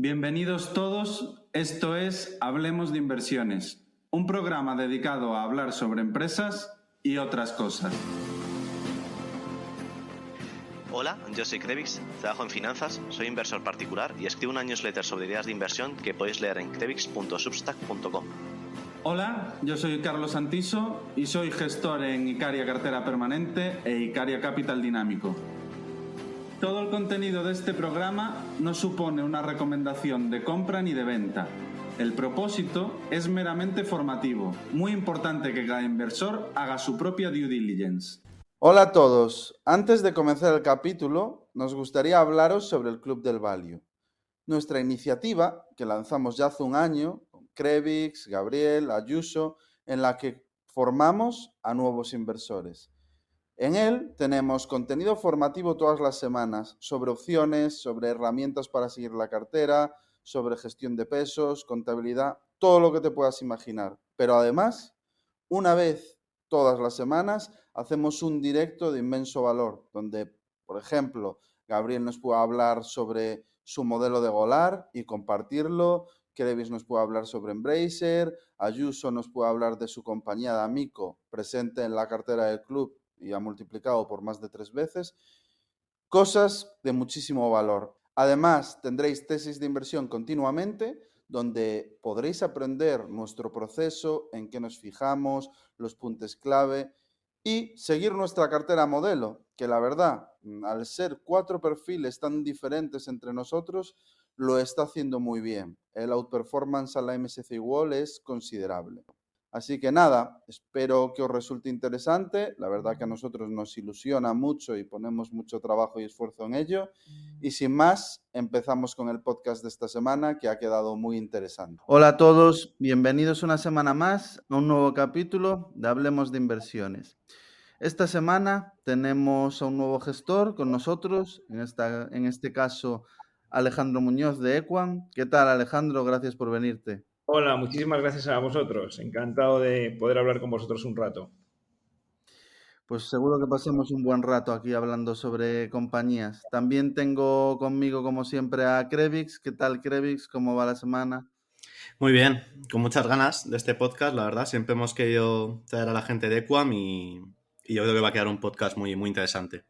Bienvenidos todos, esto es Hablemos de Inversiones, un programa dedicado a hablar sobre empresas y otras cosas. Hola, yo soy Krevix, trabajo en finanzas, soy inversor particular y escribo una newsletter sobre ideas de inversión que podéis leer en krevix.substack.com. Hola, yo soy Carlos Santiso y soy gestor en Icaria Cartera Permanente e Icaria Capital Dinámico. Todo el contenido de este programa no supone una recomendación de compra ni de venta. El propósito es meramente formativo. Muy importante que cada inversor haga su propia due diligence. Hola a todos. Antes de comenzar el capítulo, nos gustaría hablaros sobre el Club del Value. Nuestra iniciativa, que lanzamos ya hace un año, con Krevix, Gabriel, Ayuso, en la que formamos a nuevos inversores. En él tenemos contenido formativo todas las semanas sobre opciones, sobre herramientas para seguir la cartera, sobre gestión de pesos, contabilidad, todo lo que te puedas imaginar. Pero además, una vez todas las semanas, hacemos un directo de inmenso valor, donde, por ejemplo, Gabriel nos puede hablar sobre su modelo de Golar y compartirlo, Krevix nos puede hablar sobre Embracer, Ayuso nos puede hablar de su compañía de Amico presente en la cartera del club y ha multiplicado por más de 3 veces. Cosas de muchísimo valor. Además, tendréis tesis de inversión continuamente, donde podréis aprender nuestro proceso, en qué nos fijamos, los puntos clave y seguir nuestra cartera modelo, que la verdad, al ser 4 perfiles tan diferentes entre nosotros, lo está haciendo muy bien. El outperformance a la MSCI World es considerable. Así que nada, espero que os resulte interesante. La verdad que a nosotros nos ilusiona mucho y ponemos mucho trabajo y esfuerzo en ello. Y sin más, empezamos con el podcast de esta semana, que ha quedado muy interesante. Hola a todos, bienvenidos una semana más a un nuevo capítulo de Hablemos de Inversiones. Esta semana tenemos a un nuevo gestor con nosotros, en este caso Alejandro Muñoz de Equam. ¿Qué tal, Alejandro? Gracias por venirte. Hola, muchísimas gracias a vosotros. Encantado de poder hablar con vosotros un rato. Pues seguro que pasemos un buen rato aquí hablando sobre compañías. También tengo conmigo, como siempre, a Krevix. ¿Qué tal, Krevix? ¿Cómo va la semana? Muy bien, con muchas ganas de este podcast, la verdad. Siempre hemos querido traer a la gente de Equam y yo creo que va a quedar un podcast muy, muy interesante.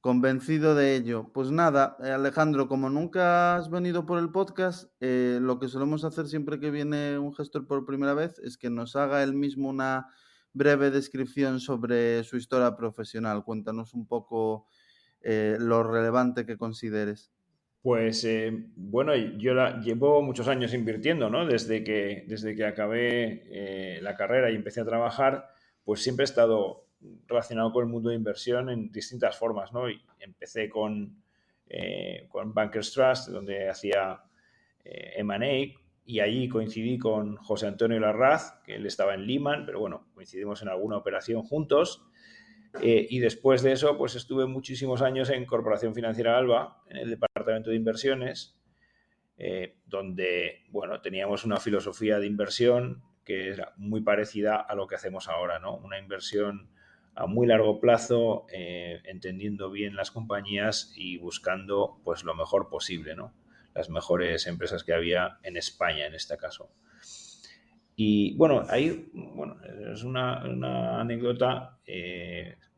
Convencido de ello. Pues nada, Alejandro, como nunca has venido por el podcast, lo que solemos hacer siempre que viene un gestor por primera vez es que nos haga él mismo una breve descripción sobre su historia profesional. Cuéntanos un poco lo relevante que consideres. Pues bueno, llevo muchos años invirtiendo, ¿no? Desde que acabé la carrera y empecé a trabajar, pues siempre he estado relacionado con el mundo de inversión en distintas formas, ¿no? Y empecé con Bankers Trust, donde hacía M&A, y allí coincidí con José Antonio Larraz, que él estaba en Lehman, pero bueno, coincidimos en alguna operación juntos. Y después de eso, pues estuve muchísimos años en Corporación Financiera Alba, en el departamento de inversiones, donde, bueno, teníamos una filosofía de inversión que era muy parecida a lo que hacemos ahora, ¿no? Una inversión a muy largo plazo, entendiendo bien las compañías y buscando, pues, lo mejor posible, ¿no? Las mejores empresas que había en España, en este caso. Y bueno, ahí es una anécdota.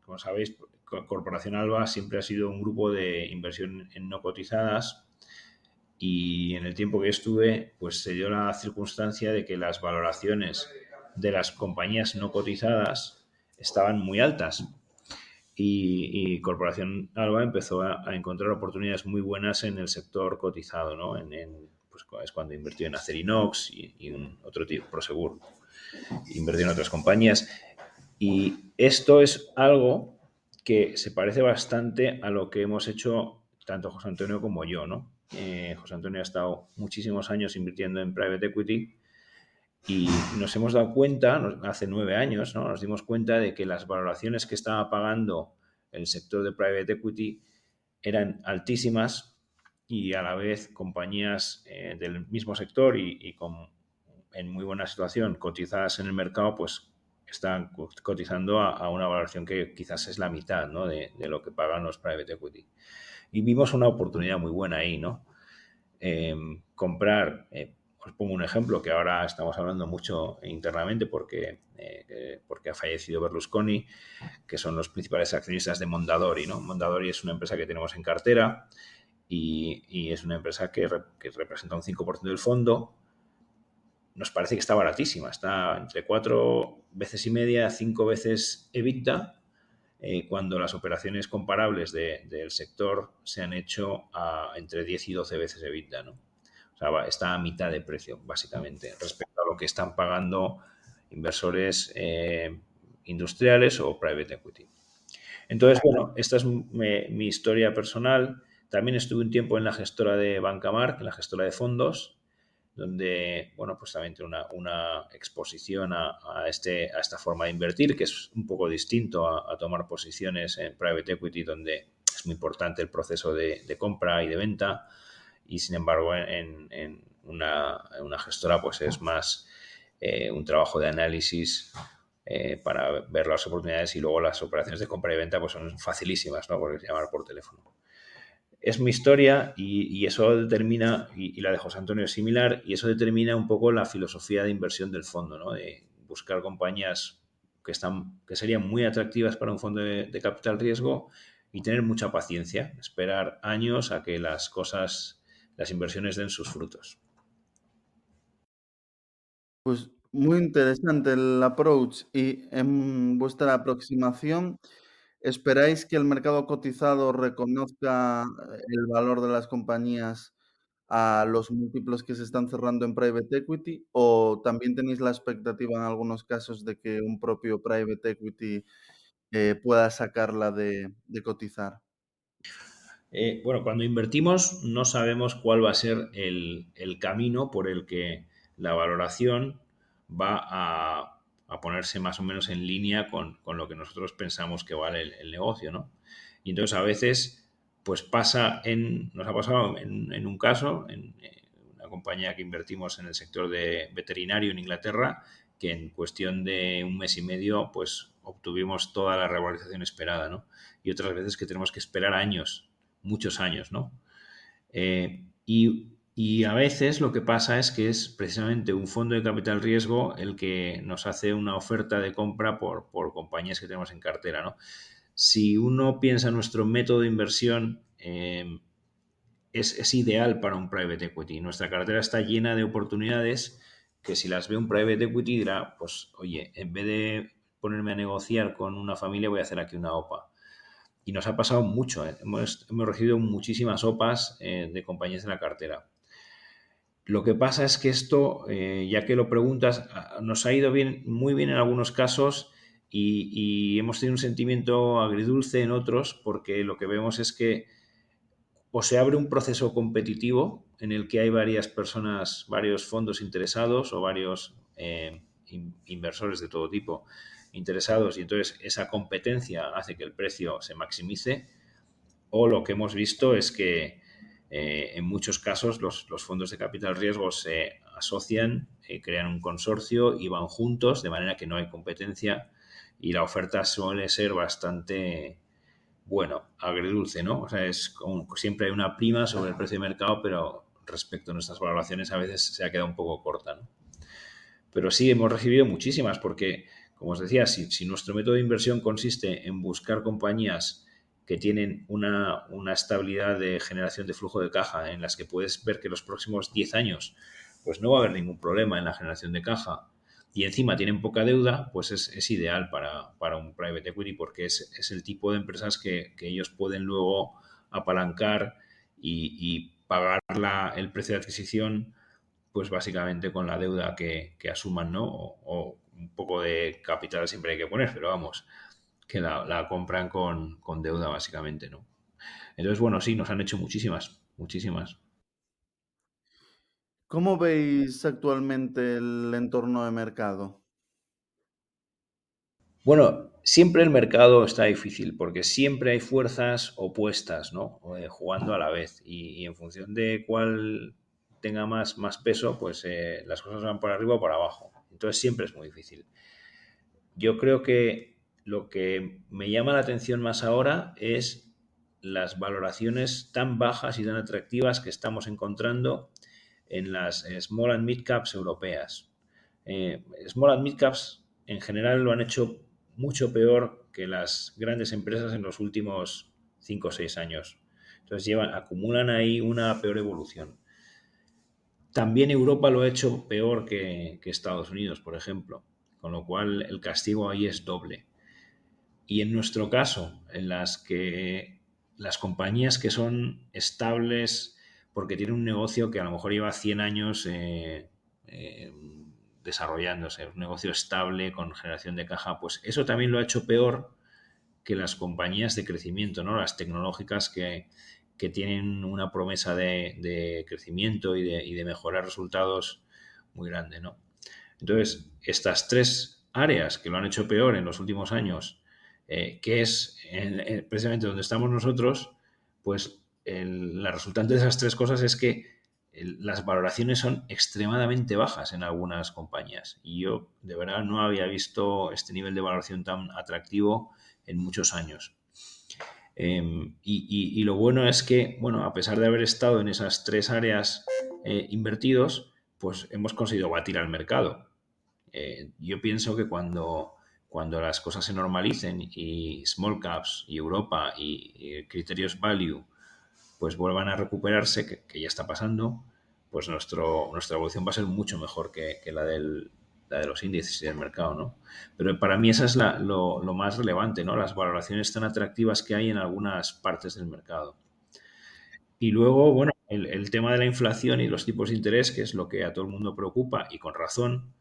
Como sabéis, Corporación Alba siempre ha sido un grupo de inversión en no cotizadas, y en el tiempo que estuve, pues se dio la circunstancia de que las valoraciones de las compañías no cotizadas estaban muy altas. Y Corporación Alba empezó a encontrar oportunidades muy buenas en el sector cotizado, ¿no? Pues es cuando invirtió en Acerinox y otro tipo, Prosegur. Invertió en otras compañías. Y esto es algo que se parece bastante a lo que hemos hecho tanto José Antonio como yo, ¿no? José Antonio ha estado muchísimos años invirtiendo en private equity y nos hemos dado cuenta, hace 9 años, ¿no? Nos dimos cuenta de que las valoraciones que estaba pagando el sector de private equity eran altísimas, y a la vez compañías del mismo sector en muy buena situación, cotizadas en el mercado, pues están cotizando a una valoración que quizás es la mitad, ¿no? de lo que pagan los private equity. Y vimos una oportunidad muy buena ahí, ¿no? comprar, os pongo un ejemplo que ahora estamos hablando mucho internamente porque ha fallecido Berlusconi, que son los principales accionistas de Mondadori, ¿no? Mondadori es una empresa que tenemos en cartera y es una empresa que representa un 5% del fondo. Nos parece que está baratísima, está entre 4,5 veces, 5 veces EBITDA, cuando las operaciones comparables del sector se han hecho entre 10 y 12 veces EBITDA, ¿no? O sea, está a mitad de precio, básicamente, respecto a lo que están pagando inversores industriales o private equity. Entonces, bueno, esta es mi historia personal. También estuve un tiempo en la gestora de Bancamark, en la gestora de fondos, donde, bueno, pues también tiene una exposición a esta forma de invertir, que es un poco distinto a tomar posiciones en private equity, donde es muy importante el proceso de compra y de venta, y sin embargo en una gestora pues es más un trabajo de análisis para ver las oportunidades, y luego las operaciones de compra y venta pues son facilísimas, ¿no? Porque es llamar por teléfono. Es mi historia y eso determina, y la de José Antonio es similar, y eso determina un poco la filosofía de inversión del fondo, ¿no? De buscar compañías que serían muy atractivas para un fondo de capital riesgo y tener mucha paciencia, esperar años a que las inversiones den sus frutos. Pues muy interesante el approach y en vuestra aproximación, ¿esperáis que el mercado cotizado reconozca el valor de las compañías a los múltiplos que se están cerrando en private equity? ¿O también tenéis la expectativa en algunos casos de que un propio private equity pueda sacarla de cotizar? Bueno, cuando invertimos no sabemos cuál va a ser el camino por el que la valoración va a ponerse más o menos en línea con lo que nosotros pensamos que vale el negocio, ¿no? Y entonces a veces, pues nos ha pasado en un caso, en una compañía que invertimos en el sector de veterinario en Inglaterra, que en cuestión de un mes y medio, pues obtuvimos toda la revalorización esperada, ¿no? Y otras veces que tenemos que esperar años, muchos años, ¿no? Y a veces lo que pasa es que es precisamente un fondo de capital riesgo el que nos hace una oferta de compra por compañías que tenemos en cartera, ¿no? Si uno piensa en nuestro método de inversión, es ideal para un private equity. Nuestra cartera está llena de oportunidades que si las ve un private equity dirá, pues oye, en vez de ponerme a negociar con una familia voy a hacer aquí una OPA. Y nos ha pasado mucho, ¿eh? Hemos recibido muchísimas OPAs de compañías de la cartera. Lo que pasa es que esto, ya que lo preguntas, nos ha ido bien, muy bien en algunos casos y hemos tenido un sentimiento agridulce en otros, porque lo que vemos es que o se abre un proceso competitivo en el que hay varias personas, varios fondos interesados o varios inversores de todo tipo interesados, y entonces esa competencia hace que el precio se maximice, o lo que hemos visto es que en muchos casos los fondos de capital riesgo se asocian, crean un consorcio y van juntos, de manera que no hay competencia y la oferta suele ser bastante, bueno, agridulce, ¿no? O sea, es como siempre hay una prima sobre el precio de mercado, pero respecto a nuestras valoraciones a veces se ha quedado un poco corta, ¿no? Pero sí, hemos recibido muchísimas porque, como os decía, si nuestro método de inversión consiste en buscar compañías que tienen una estabilidad de generación de flujo de caja en las que puedes ver que los próximos 10 años pues no va a haber ningún problema en la generación de caja, y encima tienen poca deuda, pues es ideal para un private equity, porque es el tipo de empresas que ellos pueden luego apalancar y pagar el precio de adquisición pues básicamente con la deuda que asuman, ¿no? O un poco de capital siempre hay que poner, pero vamos, que la compran con deuda básicamente, ¿no? Entonces, bueno, sí, nos han hecho muchísimas, muchísimas. ¿Cómo veis actualmente el entorno de mercado? Bueno, siempre el mercado está difícil porque siempre hay fuerzas opuestas, ¿no? Jugando a la vez, y en función de cuál tenga más peso, pues las cosas van para arriba o para abajo. Entonces siempre es muy difícil. Yo creo que lo que me llama la atención más ahora es las valoraciones tan bajas y tan atractivas que estamos encontrando en las small and mid caps europeas. Small and mid caps en general lo han hecho mucho peor que las grandes empresas en los últimos 5 o 6 años. Entonces acumulan ahí una peor evolución. También Europa lo ha hecho peor que Estados Unidos, por ejemplo, con lo cual el castigo ahí es doble. Y en nuestro caso, en las compañías que son estables porque tienen un negocio que a lo mejor lleva 100 años eh, desarrollándose, un negocio estable con generación de caja, pues eso también lo ha hecho peor que las compañías de crecimiento, ¿no? Las tecnológicas que tienen una promesa de crecimiento y de mejorar resultados muy grande, ¿no? Entonces, estas tres áreas que lo han hecho peor en los últimos años, que es precisamente donde estamos nosotros, pues la resultante de esas tres cosas es que las valoraciones son extremadamente bajas en algunas compañías. Y yo de verdad no había visto este nivel de valoración tan atractivo en muchos años. Y lo bueno es que, bueno, a pesar de haber estado en esas tres áreas invertidos, pues hemos conseguido batir al mercado. Yo pienso que cuando las cosas se normalicen y small caps y Europa y criterios value pues vuelvan a recuperarse, que ya está pasando, pues nuestra evolución va a ser mucho mejor que la de los índices y del mercado, ¿no? Pero para mí esa es lo más relevante, ¿no? Las valoraciones tan atractivas que hay en algunas partes del mercado. Y luego, bueno, el tema de la inflación y los tipos de interés, que es lo que a todo el mundo preocupa y con razón,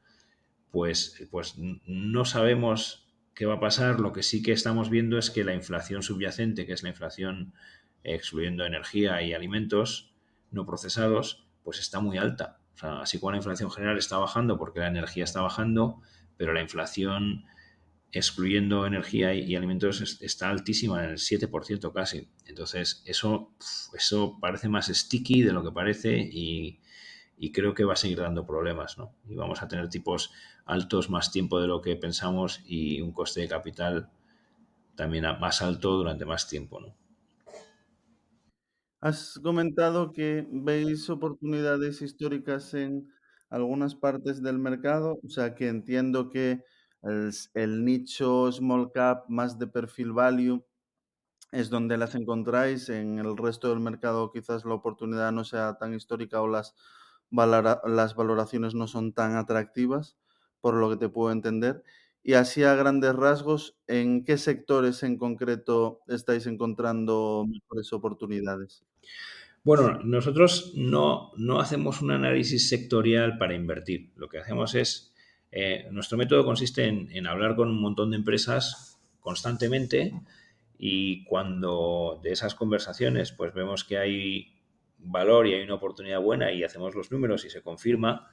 pues no sabemos qué va a pasar. Lo que sí que estamos viendo es que la inflación subyacente, que es la inflación excluyendo energía y alimentos no procesados, pues está muy alta. O sea, así como la inflación general está bajando porque la energía está bajando, pero la inflación excluyendo energía y alimentos está altísima, en el 7% casi. Entonces, eso parece más sticky de lo que parece y creo que va a seguir dando problemas, ¿no? Y vamos a tener tipos altos más tiempo de lo que pensamos y un coste de capital también más alto durante más tiempo, ¿no? Has comentado que veis oportunidades históricas en algunas partes del mercado, o sea que entiendo que el nicho small cap más de perfil value es donde las encontráis. En el resto del mercado quizás la oportunidad no sea tan histórica o las valoraciones no son tan atractivas, por lo que te puedo entender. Y así a grandes rasgos, ¿en qué sectores en concreto estáis encontrando mejores oportunidades? Bueno, nosotros no hacemos un análisis sectorial para invertir. Lo que hacemos es, nuestro método consiste en hablar con un montón de empresas constantemente y cuando de esas conversaciones pues vemos que hay valor y hay una oportunidad buena y hacemos los números y se confirma,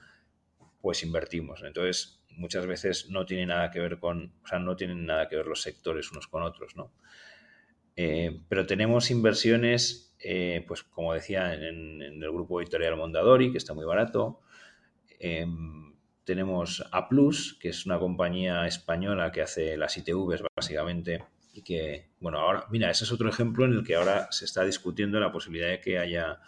pues invertimos. Entonces, muchas veces no tiene nada que ver o sea, no tienen nada que ver los sectores unos con otros, ¿no? Pero tenemos inversiones, pues como decía, en el grupo editorial Mondadori, que está muy barato. Eh, Tenemos A Plus, que es una compañía española que hace las ITVs básicamente. Y que, bueno, ahora, mira, ese es otro ejemplo en el que ahora se está discutiendo la posibilidad de que haya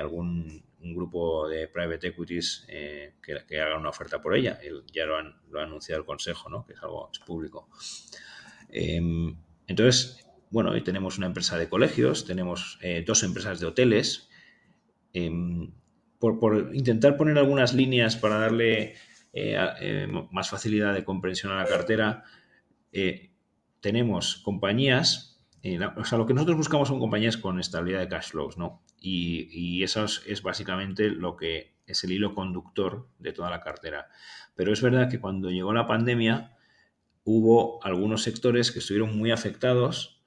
un grupo de private equities que haga una oferta por ella. Ya lo ha anunciado el Consejo, ¿no? Que es público. Entonces, bueno, hoy tenemos una empresa de colegios, tenemos dos empresas de hoteles. Eh, por intentar poner algunas líneas para darle más facilidad de comprensión a la cartera, eh, tenemos compañías, o sea, lo que nosotros buscamos son compañías con estabilidad de cash flows, ¿no? Y eso es básicamente lo que es el hilo conductor de toda la cartera. Pero es verdad que cuando llegó la pandemia hubo algunos sectores que estuvieron muy afectados,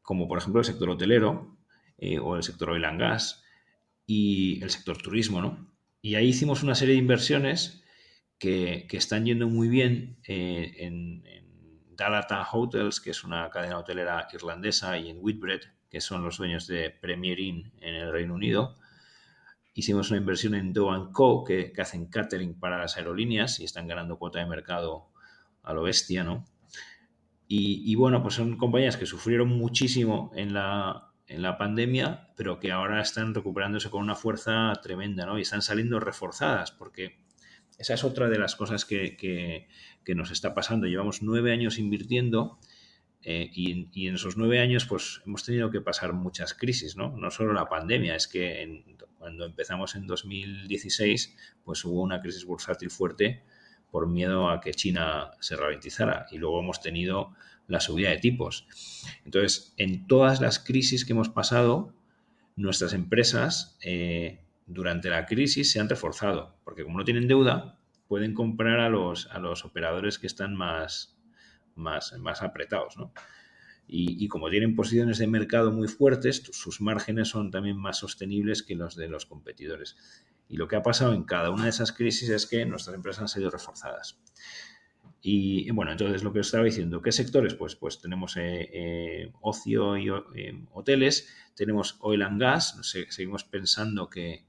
como por ejemplo el sector hotelero o el sector oil and gas y el sector turismo, ¿no? Y ahí hicimos una serie de inversiones que están yendo muy bien en Dalata Hotels, que es una cadena hotelera irlandesa, y en Whitbread, que son los dueños de Premier Inn en el Reino Unido. Hicimos una inversión en Do Co, que hacen catering para las aerolíneas y están ganando cuota de mercado a lo bestia, ¿no? Y bueno, pues son compañías que sufrieron muchísimo en la pandemia, pero que ahora están recuperándose con una fuerza tremenda, ¿no? Y están saliendo reforzadas, porque esa es otra de las cosas que nos está pasando. Llevamos 9 años invirtiendo y en esos 9 años pues hemos tenido que pasar muchas crisis, ¿no? No solo la pandemia, es que cuando empezamos en 2016 pues hubo una crisis bursátil fuerte por miedo a que China se ralentizara y luego hemos tenido la subida de tipos. Entonces, en todas las crisis que hemos pasado, nuestras empresas durante la crisis se han reforzado, porque como no tienen deuda, pueden comprar a los operadores que están más apretados, ¿no? Y como tienen posiciones de mercado muy fuertes, sus márgenes son también más sostenibles que los de los competidores. Y lo que ha pasado en cada una de esas crisis es que nuestras empresas han sido reforzadas. Y bueno, entonces lo que os estaba diciendo, ¿qué sectores? Pues tenemos ocio y hoteles, tenemos oil and gas, seguimos pensando que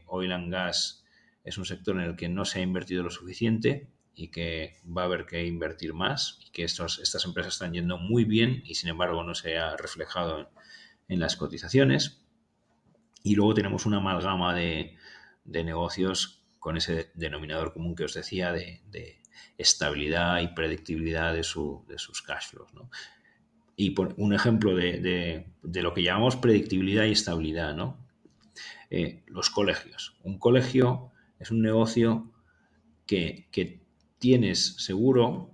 oil and gas es un sector en el que no se ha invertido lo suficiente y que va a haber que invertir más y que estas empresas están yendo muy bien y sin embargo no se ha reflejado en las cotizaciones. Y luego tenemos una amalgama de negocios con ese denominador común que os decía de estabilidad y predictibilidad de sus cash flows, ¿no? Y por un ejemplo de lo que llamamos predictibilidad y estabilidad, ¿no? Los colegios. Un colegio es un negocio que tienes seguro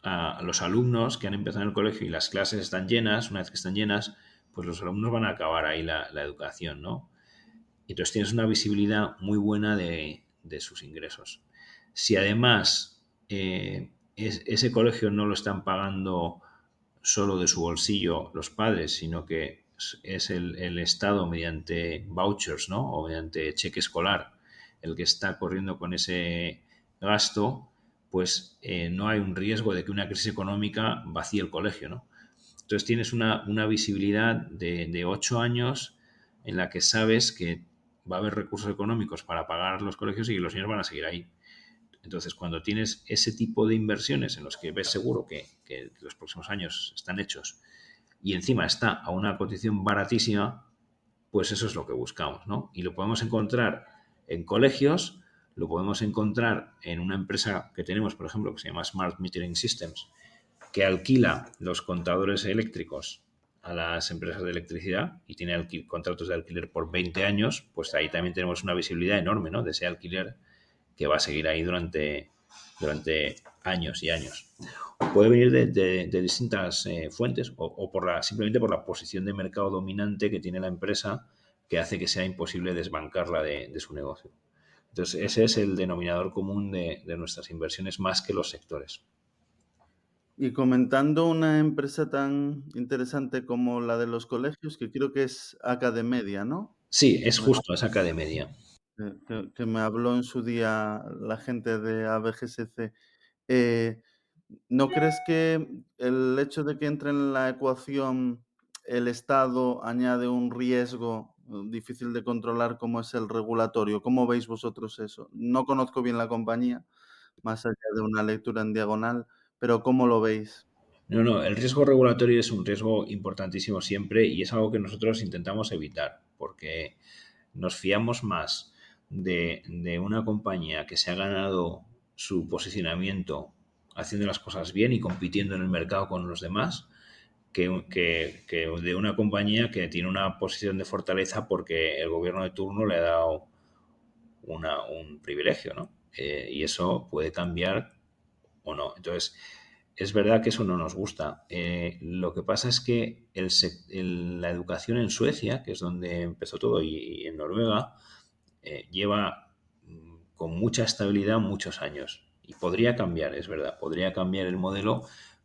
a los alumnos que han empezado en el colegio y las clases están llenas. Una vez que están llenas, pues los alumnos van a acabar ahí la educación, ¿no? Y entonces tienes una visibilidad muy buena de sus ingresos. Si además ese colegio no lo están pagando solo de su bolsillo los padres, sino que es el Estado mediante vouchers, ¿no? O mediante cheque escolar el que está corriendo con ese gasto, pues no hay un riesgo de que una crisis económica vacíe el colegio, ¿no? Entonces tienes una visibilidad de 8 años en la que sabes que va a haber recursos económicos para pagar los colegios y que los niños van a seguir ahí. Entonces, cuando tienes ese tipo de inversiones en los que ves seguro que los próximos años están hechos y encima está a una cotización baratísima, pues eso es lo que buscamos, ¿no? Y lo podemos encontrar en colegios, lo podemos encontrar en una empresa que tenemos, por ejemplo, que se llama Smart Metering Systems, que alquila los contadores eléctricos a las empresas de electricidad y tiene contratos de alquiler por 20 años, pues ahí también tenemos una visibilidad enorme, ¿no? De ese alquiler que va a seguir ahí durante años y años. Puede venir de distintas fuentes o simplemente por la posición de mercado dominante que tiene la empresa que hace que sea imposible desbancarla de su negocio. Entonces, ese es el denominador común de nuestras inversiones más que los sectores. Y comentando una empresa tan interesante como la de los colegios, que creo que es Academedia, ¿no? Sí, es justo, es Academedia. Que me habló en su día la gente de ABGSC. Eh, ¿No crees que el hecho de que entre en la ecuación el Estado añade un riesgo difícil de controlar como es el regulatorio? ¿Cómo veis vosotros eso? No conozco bien la compañía, más allá de una lectura en diagonal, pero ¿cómo lo veis? No, el riesgo regulatorio es un riesgo importantísimo siempre y es algo que nosotros intentamos evitar porque nos fiamos más de una compañía que se ha ganado su posicionamiento haciendo las cosas bien y compitiendo en el mercado con los demás que de una compañía que tiene una posición de fortaleza porque el gobierno de turno le ha dado un privilegio, ¿no? Y eso puede cambiar o no. Entonces, es verdad que eso no nos gusta. Lo que pasa es que la educación en Suecia, que es donde empezó todo, y en Noruega, lleva con mucha estabilidad muchos años. Y podría cambiar, es verdad, podría cambiar el modelo,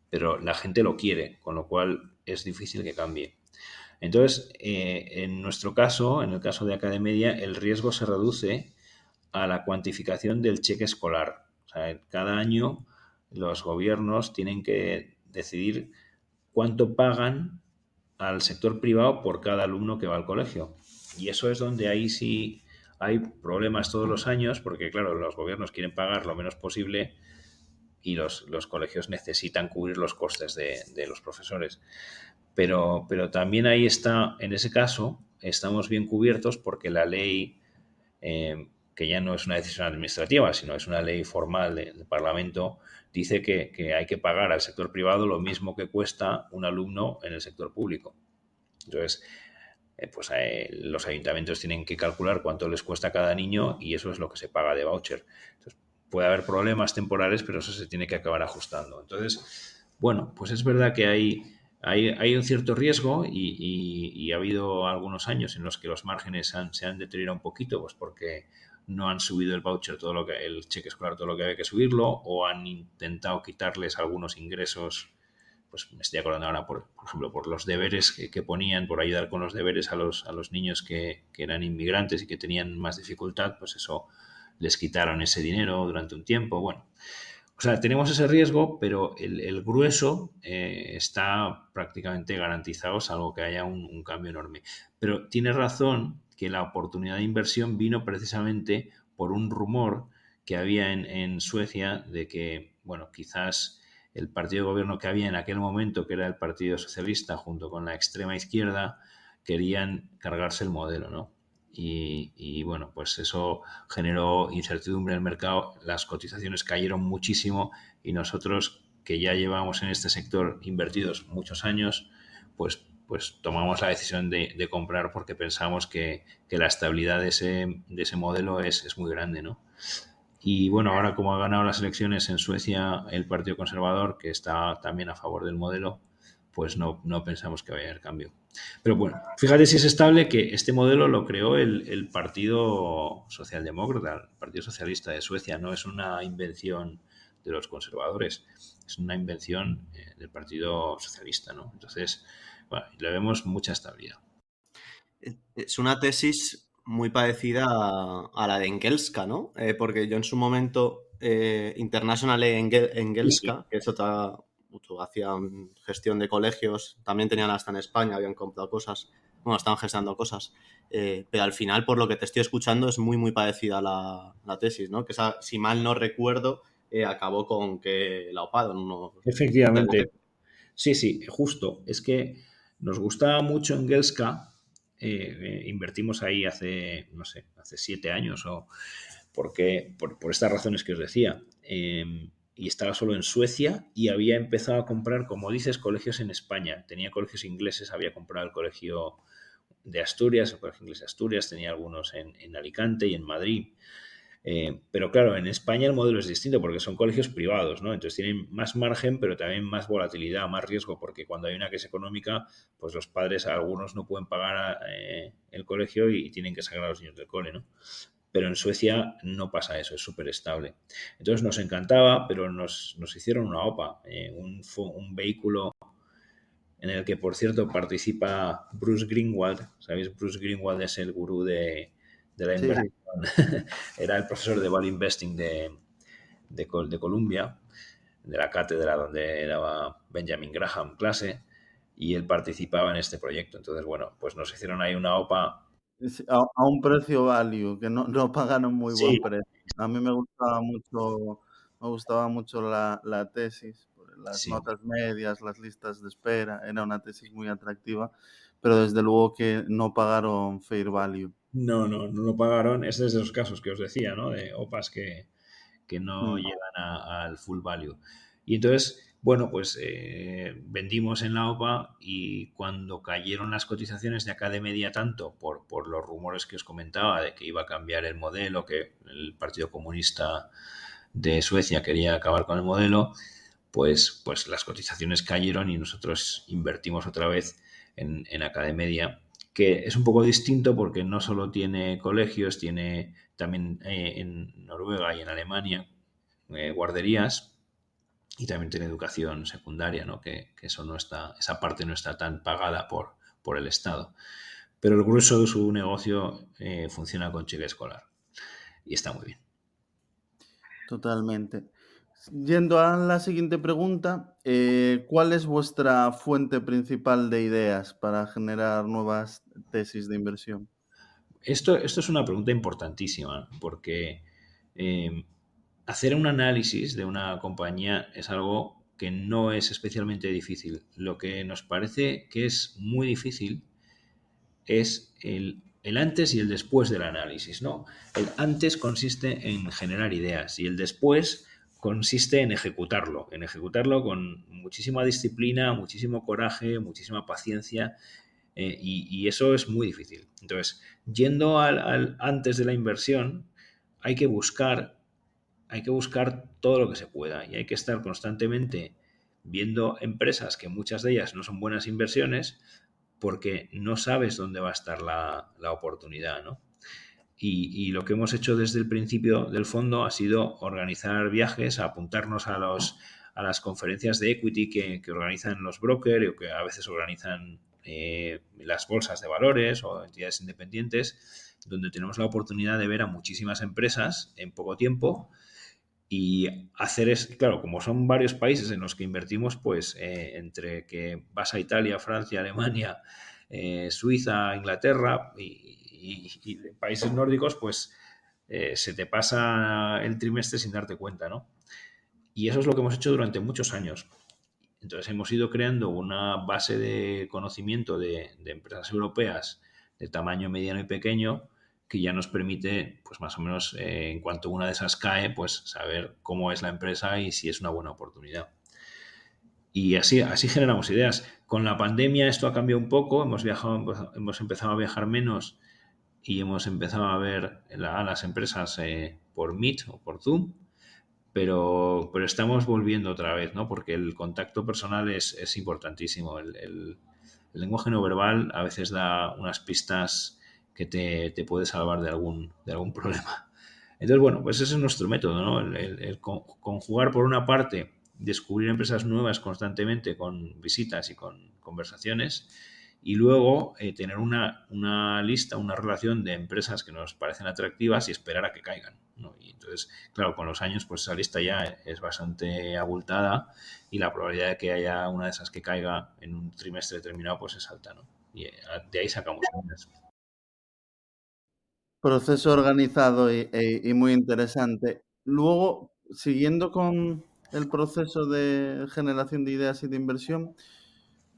pero la gente lo quiere, con lo cual es difícil que cambie. Entonces, en nuestro caso, en el caso de Academedia, el riesgo se reduce a la cuantificación del cheque escolar. O sea, cada año los gobiernos tienen que decidir cuánto pagan al sector privado por cada alumno que va al colegio. Y eso es donde ahí sí hay problemas todos los años, porque claro, los gobiernos quieren pagar lo menos posible, y los colegios necesitan cubrir los costes de los profesores. Pero también ahí está, en ese caso, estamos bien cubiertos porque la ley, que ya no es una decisión administrativa, sino es una ley formal del Parlamento, dice que hay que pagar al sector privado lo mismo que cuesta un alumno en el sector público. Entonces, los ayuntamientos tienen que calcular cuánto les cuesta a cada niño y eso es lo que se paga de voucher. Entonces, puede haber problemas temporales, pero eso se tiene que acabar ajustando. Entonces, bueno, pues es verdad que hay un cierto riesgo y ha habido algunos años en los que los márgenes se han deteriorado un poquito, pues porque no han subido el voucher, el cheque escolar, todo lo que había que subirlo, o han intentado quitarles algunos ingresos. Pues me estoy acordando ahora, por ejemplo, por los deberes que ponían, por ayudar con los deberes a los niños que eran inmigrantes y que tenían más dificultad, pues eso les quitaron ese dinero durante un tiempo. Bueno, o sea, tenemos ese riesgo, pero el grueso está prácticamente garantizado, salvo que haya un cambio enorme. Pero tienes razón que la oportunidad de inversión vino precisamente por un rumor que había en Suecia de que, bueno, quizás el partido de gobierno que había en aquel momento, que era el Partido Socialista, junto con la extrema izquierda, querían cargarse el modelo, ¿no? Bueno, pues eso generó incertidumbre en el mercado, las cotizaciones cayeron muchísimo y nosotros, que ya llevamos en este sector invertidos muchos años, pues tomamos la decisión de comprar porque pensamos que la estabilidad de ese modelo es muy grande, ¿no? Y bueno, ahora como ha ganado las elecciones en Suecia el Partido Conservador, que está también a favor del modelo, pues no pensamos que vaya a haber cambio. Pero bueno, fíjate si es estable que este modelo lo creó el Partido Socialdemócrata, el Partido Socialista de Suecia, no es una invención de los conservadores, es una invención del Partido Socialista, ¿no? Entonces, bueno, le vemos mucha estabilidad. Es una tesis muy parecida a la de Engelska, ¿no? Porque yo en su momento, International Engelska, que es otra, hacían gestión de colegios, también tenían hasta en España, habían comprado cosas, bueno, estaban gestando cosas, pero al final, por lo que te estoy escuchando, es muy, muy parecida a la tesis, ¿no? Que esa, si mal no recuerdo, acabó con que la oparon unos... Efectivamente. Sí, justo. Es que nos gustaba mucho en Gelska, invertimos ahí hace 7 años, o porque por estas razones que os decía. Y estaba solo en Suecia y había empezado a comprar, como dices, colegios en España. Tenía colegios ingleses, había comprado el colegio de Asturias, el colegio inglés de Asturias, tenía algunos en Alicante y en Madrid. Pero claro, en España el modelo es distinto porque son colegios privados, ¿no? Entonces tienen más margen, pero también más volatilidad, más riesgo, porque cuando hay una crisis económica, pues los padres, algunos no pueden pagar el colegio y tienen que sacar a los niños del cole, ¿no? Pero en Suecia no pasa eso, es súper estable. Entonces nos encantaba, pero nos hicieron una OPA, un vehículo en el que, por cierto, participa Bruce Greenwald. ¿Sabéis? Bruce Greenwald es el gurú de la inversión. Sí. Era el profesor de Value Investing de Columbia, de la cátedra donde daba Benjamin Graham clase, y él participaba en este proyecto. Entonces, bueno, pues nos hicieron ahí una OPA. A un precio value, que no pagaron muy Sí. buen precio. A mí me gustaba mucho la tesis, las Sí. notas medias, las listas de espera, era una tesis muy atractiva, pero desde luego que no pagaron fair value. No lo pagaron. Este es de los casos que os decía, ¿no? De OPAs que no llegan al full value. Y entonces, bueno, pues vendimos en la OPA y cuando cayeron las cotizaciones de Academedia tanto por los rumores que os comentaba de que iba a cambiar el modelo, que el Partido Comunista de Suecia quería acabar con el modelo, pues las cotizaciones cayeron y nosotros invertimos otra vez en Academedia, que es un poco distinto porque no solo tiene colegios, tiene también en Noruega y en Alemania guarderías y también tiene educación secundaria, ¿no? Que eso no está, esa parte no está tan pagada por el Estado. Pero el grueso de su negocio funciona con cheque escolar y está muy bien. Totalmente. Yendo a la siguiente pregunta, ¿cuál es vuestra fuente principal de ideas para generar nuevas tesis de inversión? Esto es una pregunta importantísima porque hacer un análisis de una compañía es algo que no es especialmente difícil. Lo que nos parece que es muy difícil es el antes y el después del análisis, ¿no? El antes consiste en generar ideas y el después consiste en ejecutarlo con muchísima disciplina, muchísimo coraje, muchísima paciencia, y eso es muy difícil. Entonces, yendo al antes de la inversión, hay que buscar hay que buscar todo lo que se pueda y hay que estar constantemente viendo empresas que muchas de ellas no son buenas inversiones porque no sabes dónde va a estar la oportunidad, ¿no? Y lo que hemos hecho desde el principio del fondo ha sido organizar viajes, apuntarnos a las conferencias de equity que organizan los brokers o que a veces organizan las bolsas de valores o entidades independientes, donde tenemos la oportunidad de ver a muchísimas empresas en poco tiempo y hacer es, claro, como son varios países en los que invertimos, pues entre que vas a Italia, Francia, Alemania, Suiza, Inglaterra y países nórdicos, pues se te pasa el trimestre sin darte cuenta, ¿no? Y eso es lo que hemos hecho durante muchos años. Entonces hemos ido creando una base de conocimiento de empresas europeas de tamaño mediano y pequeño que ya nos permite, pues más o menos, en cuanto una de esas cae, pues saber cómo es la empresa y si es una buena oportunidad. Y así generamos ideas. Con la pandemia esto ha cambiado un poco, hemos empezado a viajar menos y hemos empezado a ver a las empresas por Meet o por Zoom, pero estamos volviendo otra vez, ¿no? Porque el contacto personal es importantísimo. El lenguaje no verbal a veces da unas pistas que te puede salvar de algún problema. Entonces, bueno, pues ese es nuestro método, ¿no? El conjugar, por una parte, descubrir empresas nuevas constantemente con visitas y con conversaciones, y luego tener una lista, una relación de empresas que nos parecen atractivas y esperar a que caigan, ¿no? Y entonces, claro, con los años, pues esa lista ya es bastante abultada y la probabilidad de que haya una de esas que caiga en un trimestre determinado, pues es alta, ¿no? Y de ahí sacamos unas. Proceso organizado y muy interesante. Luego, siguiendo con el proceso de generación de ideas y de inversión,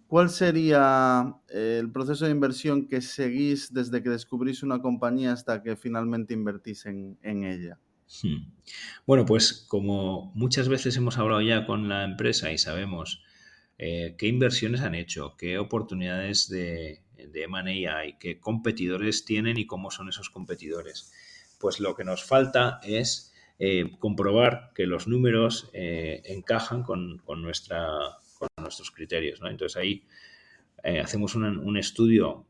¿cuál sería el proceso de inversión que seguís desde que descubrís una compañía hasta que finalmente invertís en ella? Bueno, pues como muchas veces hemos hablado ya con la empresa y sabemos qué inversiones han hecho, qué oportunidades de M&A hay, qué competidores tienen y cómo son esos competidores, pues lo que nos falta es comprobar que los números encajan con nuestros criterios, ¿no? Entonces ahí hacemos un estudio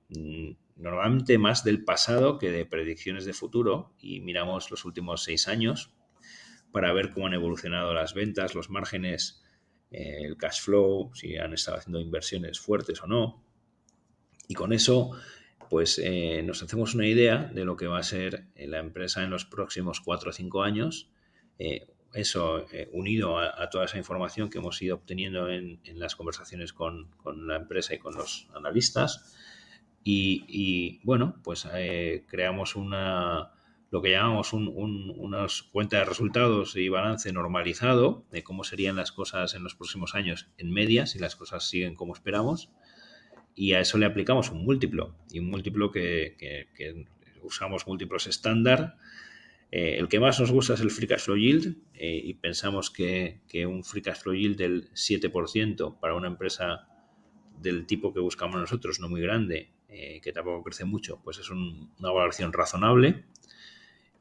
normalmente más del pasado que de predicciones de futuro y miramos los últimos 6 años para ver cómo han evolucionado las ventas, los márgenes, el cash flow, si han estado haciendo inversiones fuertes o no. Y con eso, pues nos hacemos una idea de lo que va a ser la empresa en los próximos 4 o 5 años. Eso unido a toda esa información que hemos ido obteniendo en las conversaciones con la empresa y con los analistas. Y bueno, pues creamos lo que llamamos unas cuentas de resultados y balance normalizado de cómo serían las cosas en los próximos años en media, si las cosas siguen como esperamos. Y a eso le aplicamos un múltiplo, y un múltiplo que usamos múltiplos estándar. El que más nos gusta es el Free Cash Flow Yield, y pensamos que un Free Cash Flow Yield del 7% para una empresa del tipo que buscamos nosotros, no muy grande, que tampoco crece mucho, pues es una valoración razonable.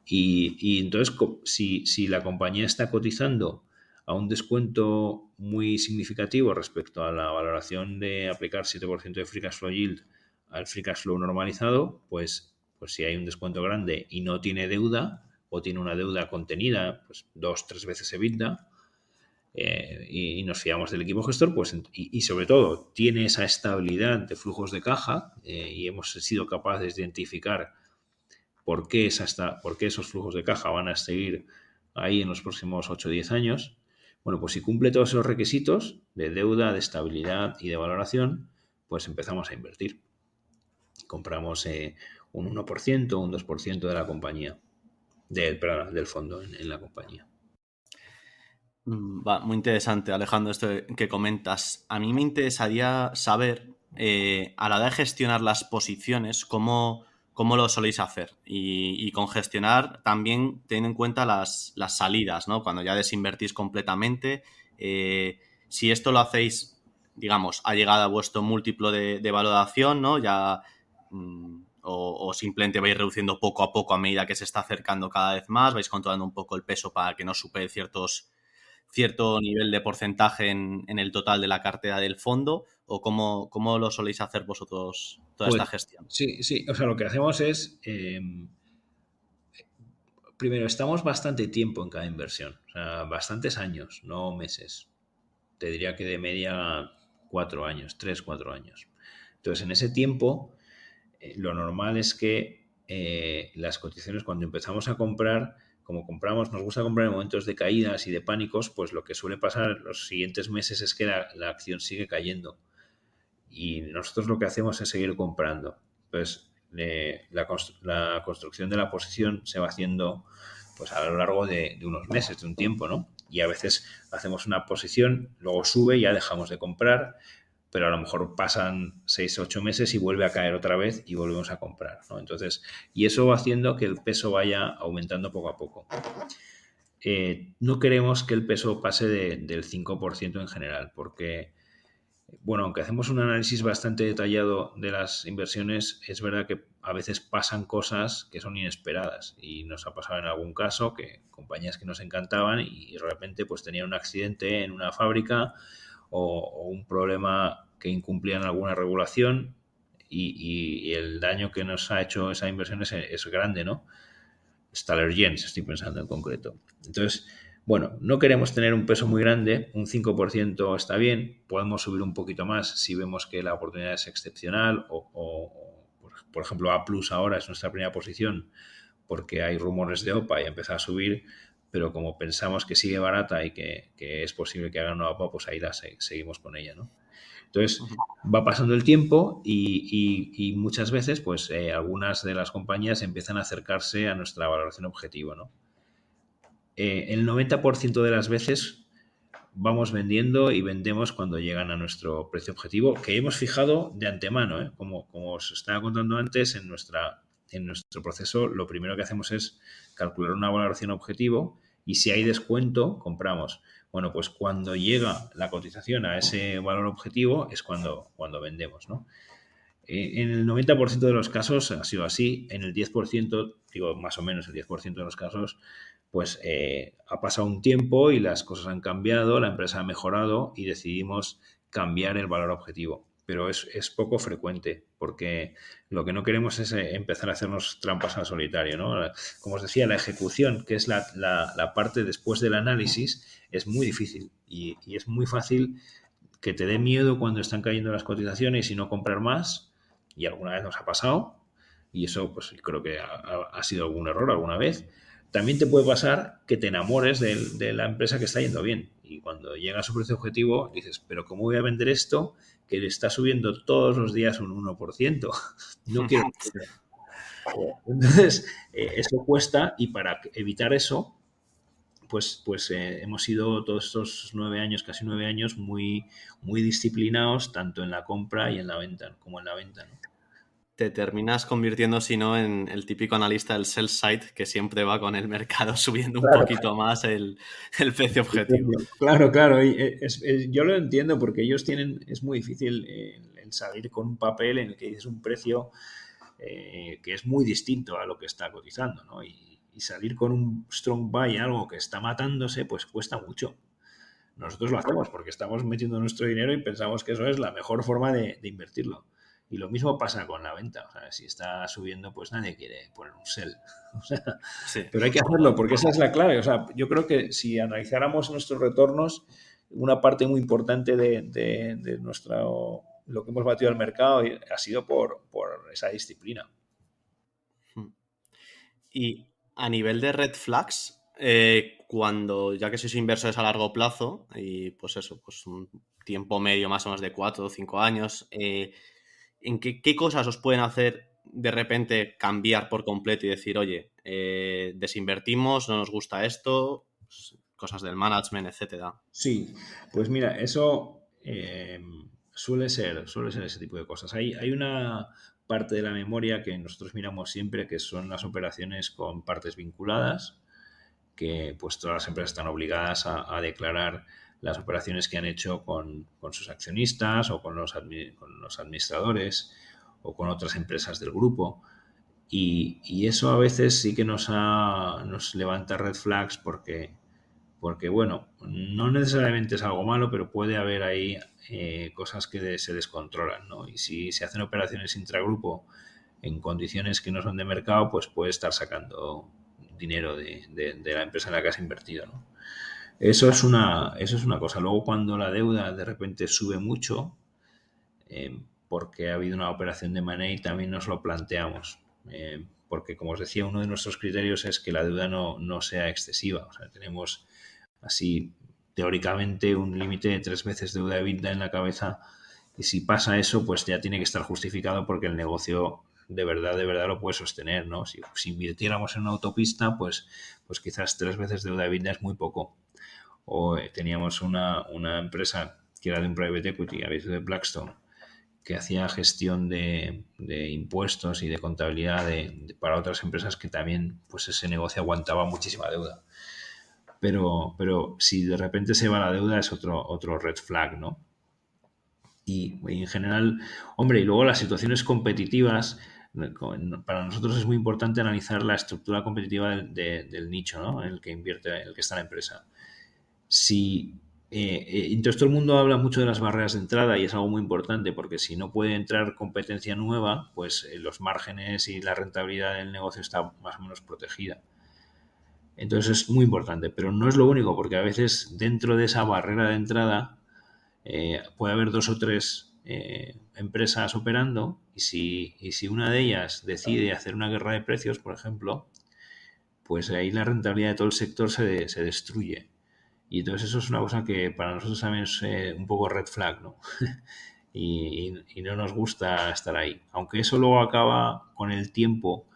Y entonces, si la compañía está cotizando a un descuento muy significativo respecto a la valoración de aplicar 7% de Free Cash Flow Yield al Free Cash Flow normalizado, pues si hay un descuento grande y no tiene deuda o tiene una deuda contenida, pues 2-3 veces EBITDA, y nos fiamos del equipo gestor, pues y sobre todo tiene esa estabilidad de flujos de caja, y hemos sido capaces de identificar por qué esos flujos de caja van a seguir ahí en los próximos 8 o 10 años. Bueno, pues si cumple todos esos requisitos de deuda, de estabilidad y de valoración, pues empezamos a invertir. Compramos un 1%, un 2% de la compañía, del fondo en la compañía. Va, muy interesante, Alejandro, esto que comentas. A mí me interesaría saber, a la hora de gestionar las posiciones, cómo lo soléis hacer. Y con gestionar también teniendo en cuenta las salidas, ¿no? Cuando ya desinvertís completamente. Si esto lo hacéis, digamos, ha llegado a vuestro múltiplo de valoración, ¿no? Ya, o simplemente vais reduciendo poco a poco a medida que se está acercando cada vez más, vais controlando un poco el peso para que no supere cierto nivel de porcentaje en el total de la cartera del fondo, o cómo lo soléis hacer vosotros toda esta Pues gestión. sí, sí. O sea, lo que hacemos es, primero, estamos bastante tiempo en cada inversión, o sea, bastantes años, no meses. Te diría que de media 4 años, 3, 4 años. Entonces, en ese tiempo, lo normal es que las cotizaciones, cuando empezamos a comprar, como compramos, nos gusta comprar en momentos de caídas y de pánicos, pues lo que suele pasar los siguientes meses es que la acción sigue cayendo. Y nosotros lo que hacemos es seguir comprando. Entonces, la construcción de la posición se va haciendo pues a lo largo de unos meses, de un tiempo, ¿no? Y a veces hacemos una posición, luego sube y ya dejamos de comprar, pero a lo mejor pasan 6 o 8 meses y vuelve a caer otra vez y volvemos a comprar, ¿no? Entonces, y eso va haciendo que el peso vaya aumentando poco a poco. No queremos que el peso pase del 5% en general, porque, bueno, aunque hacemos un análisis bastante detallado de las inversiones, es verdad que a veces pasan cosas que son inesperadas, y nos ha pasado en algún caso que compañías que nos encantaban y de repente pues tenían un accidente en una fábrica o un problema que incumplían alguna regulación, y el daño que nos ha hecho esa inversión es grande, ¿no? Staller Jens, estoy pensando en concreto. Entonces, bueno, no queremos tener un peso muy grande, un 5% está bien, podemos subir un poquito más si vemos que la oportunidad es excepcional, por ejemplo, A Plus ahora es nuestra primera posición porque hay rumores de OPA y empieza a subir, pero como pensamos que sigue barata y que es posible que haga una OPA, pues ahí seguimos con ella, ¿no? Entonces, Ujú. va pasando el tiempo y muchas veces, pues, algunas de las compañías empiezan a acercarse a nuestra valoración objetivo, ¿no? El 90% de las veces vamos vendiendo y vendemos cuando llegan a nuestro precio objetivo, que hemos fijado de antemano, ¿eh? Como os estaba contando antes, en nuestro proceso lo primero que hacemos es calcular una valoración objetivo, y si hay descuento, compramos. Bueno, pues cuando llega la cotización a ese valor objetivo es cuando vendemos, ¿no? En el 90% de los casos ha sido así. En el 10%, digo más o menos el 10% de los casos, pues ha pasado un tiempo y las cosas han cambiado, la empresa ha mejorado y decidimos cambiar el valor objetivo. Pero es poco frecuente, porque lo que no queremos es empezar a hacernos trampas al solitario, ¿no? Como os decía, la ejecución, que es la parte después del análisis, es muy difícil, y es muy fácil que te dé miedo cuando están cayendo las cotizaciones y no comprar más, y alguna vez nos ha pasado, y eso pues creo que ha sido algún error alguna vez. También te puede pasar que te enamores de la empresa que está yendo bien, y cuando llega a su precio objetivo dices, pero ¿cómo voy a vender esto que le está subiendo todos los días un 1%? No quiero. Sí. Entonces, eso cuesta, y para evitar eso, pues hemos sido todos estos 9 años, casi 9 años, muy, muy disciplinados, tanto en la compra y en la venta, como en la venta, ¿no? Te terminas convirtiendo, si no, en el típico analista del sell side que siempre va con el mercado subiendo un Claro, poquito más el precio objetivo. claro, claro. Y yo lo entiendo, porque ellos es muy difícil el salir con un papel en el que dices un precio que es muy distinto a lo que está cotizando, ¿no? Y salir con un strong buy, algo que está matándose, pues cuesta mucho. Nosotros lo hacemos porque estamos metiendo nuestro dinero y pensamos que eso es la mejor forma de invertirlo. Y lo mismo pasa con la venta. O sea, si está subiendo, pues nadie quiere poner un sell. O sea, Sí. pero hay que hacerlo porque esa es la clave. O sea, yo creo que si analizáramos nuestros retornos, una parte muy importante de lo que hemos batido al mercado ha sido por esa disciplina. Y a nivel de red flags, cuando, ya que sois inversores a largo plazo, y pues eso, pues un tiempo medio más o menos de 4 o 5 años, ¿en qué cosas os pueden hacer de repente cambiar por completo y decir, oye, desinvertimos, no nos gusta esto? cosas del management, etcétera. Sí, pues mira, eso suele ser ese tipo de cosas. Hay una parte de la memoria que nosotros miramos siempre, que son las operaciones con partes vinculadas, que pues todas las empresas están obligadas a declarar las operaciones que han hecho con sus accionistas o con los administradores o con otras empresas del grupo. Y eso a veces sí que nos levanta red flags porque, bueno, no necesariamente es algo malo, pero puede haber ahí cosas que se descontrolan, ¿no? Y si se hacen operaciones intragrupo en condiciones que no son de mercado, pues puede estar sacando dinero de la empresa en la que has invertido, ¿no? Eso es una cosa. Luego, cuando la deuda de repente sube mucho, porque ha habido una operación de M&A, también nos lo planteamos. Porque, como os decía, uno de nuestros criterios es que la deuda no sea excesiva. O sea, tenemos así, teóricamente, un límite de 3 veces deuda EBITDA en la cabeza, y si pasa eso, pues ya tiene que estar justificado porque el negocio de verdad lo puede sostener, ¿no? Si invirtiéramos en una autopista, pues quizás 3 veces deuda EBITDA es muy poco. O teníamos una empresa que era de un private equity, habéis de Blackstone, que hacía gestión de impuestos y de contabilidad para otras empresas, que también pues ese negocio aguantaba muchísima deuda. Pero si de repente se va la deuda es otro red flag, ¿no? Y en general, hombre, y luego las situaciones competitivas, para nosotros es muy importante analizar la estructura competitiva del nicho, ¿no?, en el que invierte, en el que está la empresa. Entonces todo el mundo habla mucho de las barreras de entrada, y es algo muy importante, porque si no puede entrar competencia nueva, pues los márgenes y la rentabilidad del negocio está más o menos protegida. Entonces es muy importante, pero no es lo único, porque a veces dentro de esa barrera de entrada puede haber 2 o 3 empresas operando, y si una de ellas decide hacer una guerra de precios, por ejemplo, pues ahí la rentabilidad de todo el sector se destruye. Y entonces eso es una cosa que para nosotros también es un poco red flag, ¿no? y no nos gusta estar ahí. Aunque eso luego acaba con el tiempo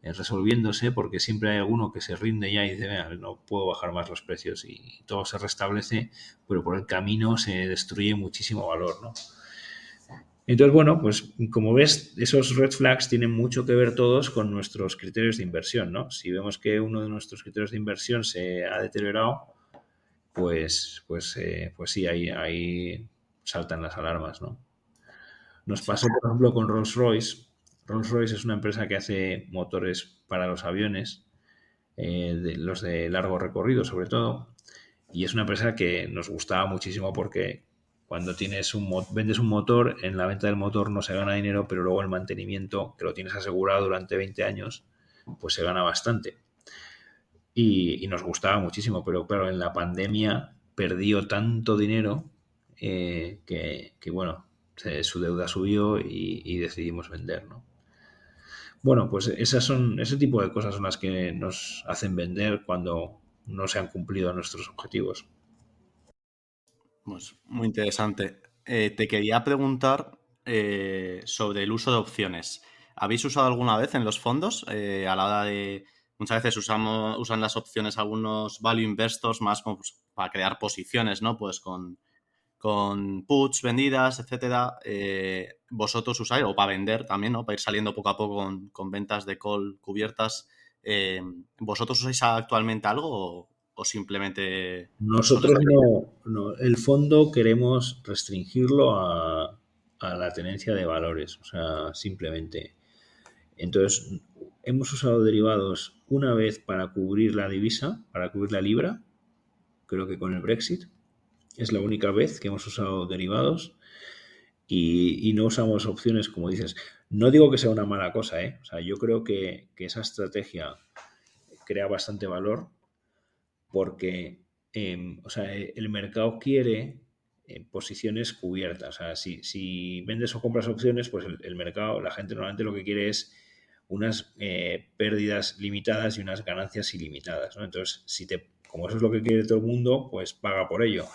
resolviéndose, porque siempre hay alguno que se rinde ya y dice, "Venga, no puedo bajar más los precios", y todo se restablece, pero por el camino se destruye muchísimo valor, ¿no? Entonces, bueno, pues como ves, esos red flags tienen mucho que ver todos con nuestros criterios de inversión, ¿no? Si vemos que uno de nuestros criterios de inversión se ha deteriorado, pues sí, ahí saltan las alarmas, ¿no? Nos pasó, por ejemplo, con Rolls-Royce. Rolls-Royce es una empresa que hace motores para los aviones, los de largo recorrido sobre todo, y es una empresa que nos gustaba muchísimo porque cuando vendes un motor, en la venta del motor no se gana dinero, pero luego el mantenimiento, que lo tienes asegurado durante 20 años, pues se gana bastante. Y nos gustaba muchísimo, pero claro, en la pandemia perdió tanto dinero que bueno, su deuda subió y decidimos vender, ¿no? Bueno, pues ese tipo de cosas son las que nos hacen vender cuando no se han cumplido nuestros objetivos. Pues muy interesante. Te quería preguntar sobre el uso de opciones. ¿Habéis usado alguna vez en los fondos a la hora de... Muchas veces usan las opciones algunos value investors más como, pues, para crear posiciones, ¿no? Pues con puts vendidas, etcétera. Vosotros usáis, o para vender también, ¿no? Para ir saliendo poco a poco con ventas de call cubiertas. ¿Vosotros usáis actualmente algo o simplemente... Nosotros no, el fondo queremos restringirlo a la tenencia de valores, o sea, simplemente. Entonces, hemos usado derivados una vez para cubrir la divisa, para cubrir la libra, creo que con el Brexit. Es la única vez que hemos usado derivados, y no usamos opciones, como dices. No digo que sea una mala cosa, ¿eh? O sea, yo creo que esa estrategia crea bastante valor porque o sea, el mercado quiere posiciones cubiertas. O sea, si vendes o compras opciones, pues el mercado, la gente normalmente lo que quiere es unas pérdidas limitadas y unas ganancias ilimitadas, ¿no? Entonces, como eso es lo que quiere todo el mundo, pues paga por ello.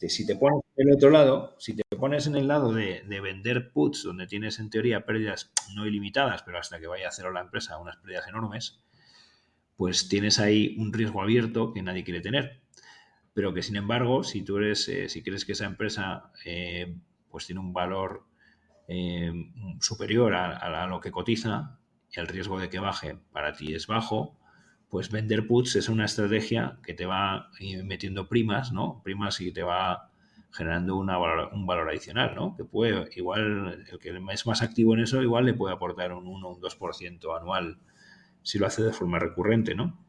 Si te pones en el otro lado, si te pones en el lado de vender puts, donde tienes en teoría pérdidas no ilimitadas, pero hasta que vaya a cero la empresa, unas pérdidas enormes, pues tienes ahí un riesgo abierto que nadie quiere tener. pero que sin embargo, si tú eres, si crees que esa empresa pues tiene un valor superior a lo que cotiza, y el riesgo de que baje para ti es bajo, pues vender puts es una estrategia que te va metiendo primas, ¿no? Primas y te va generando un valor adicional, ¿no? Que puede, igual, el que es más activo en eso, igual le puede aportar un 1 o un 2% anual si lo hace de forma recurrente, ¿no?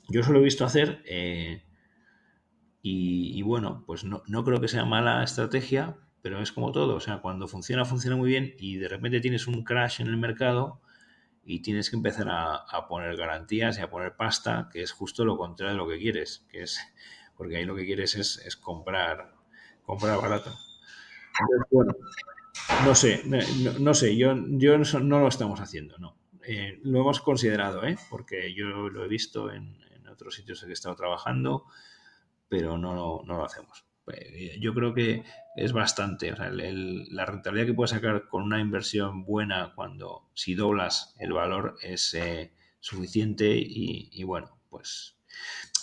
Yo eso lo he visto hacer y bueno, pues no creo que sea mala estrategia, pero es como todo, o sea, cuando funciona, funciona muy bien y de repente tienes un crash en el mercado y tienes que empezar a poner garantías y a poner pasta, que es justo lo contrario de lo que quieres, que es porque ahí lo que quieres es comprar barato. Entonces, bueno, no sé, no sé, yo no lo estamos haciendo, no. Lo hemos considerado, porque yo lo he visto en otros sitios en que he estado trabajando, pero no lo hacemos. Yo creo que es bastante, o sea, la rentabilidad que puedes sacar con una inversión buena cuando si doblas el valor es suficiente y bueno, pues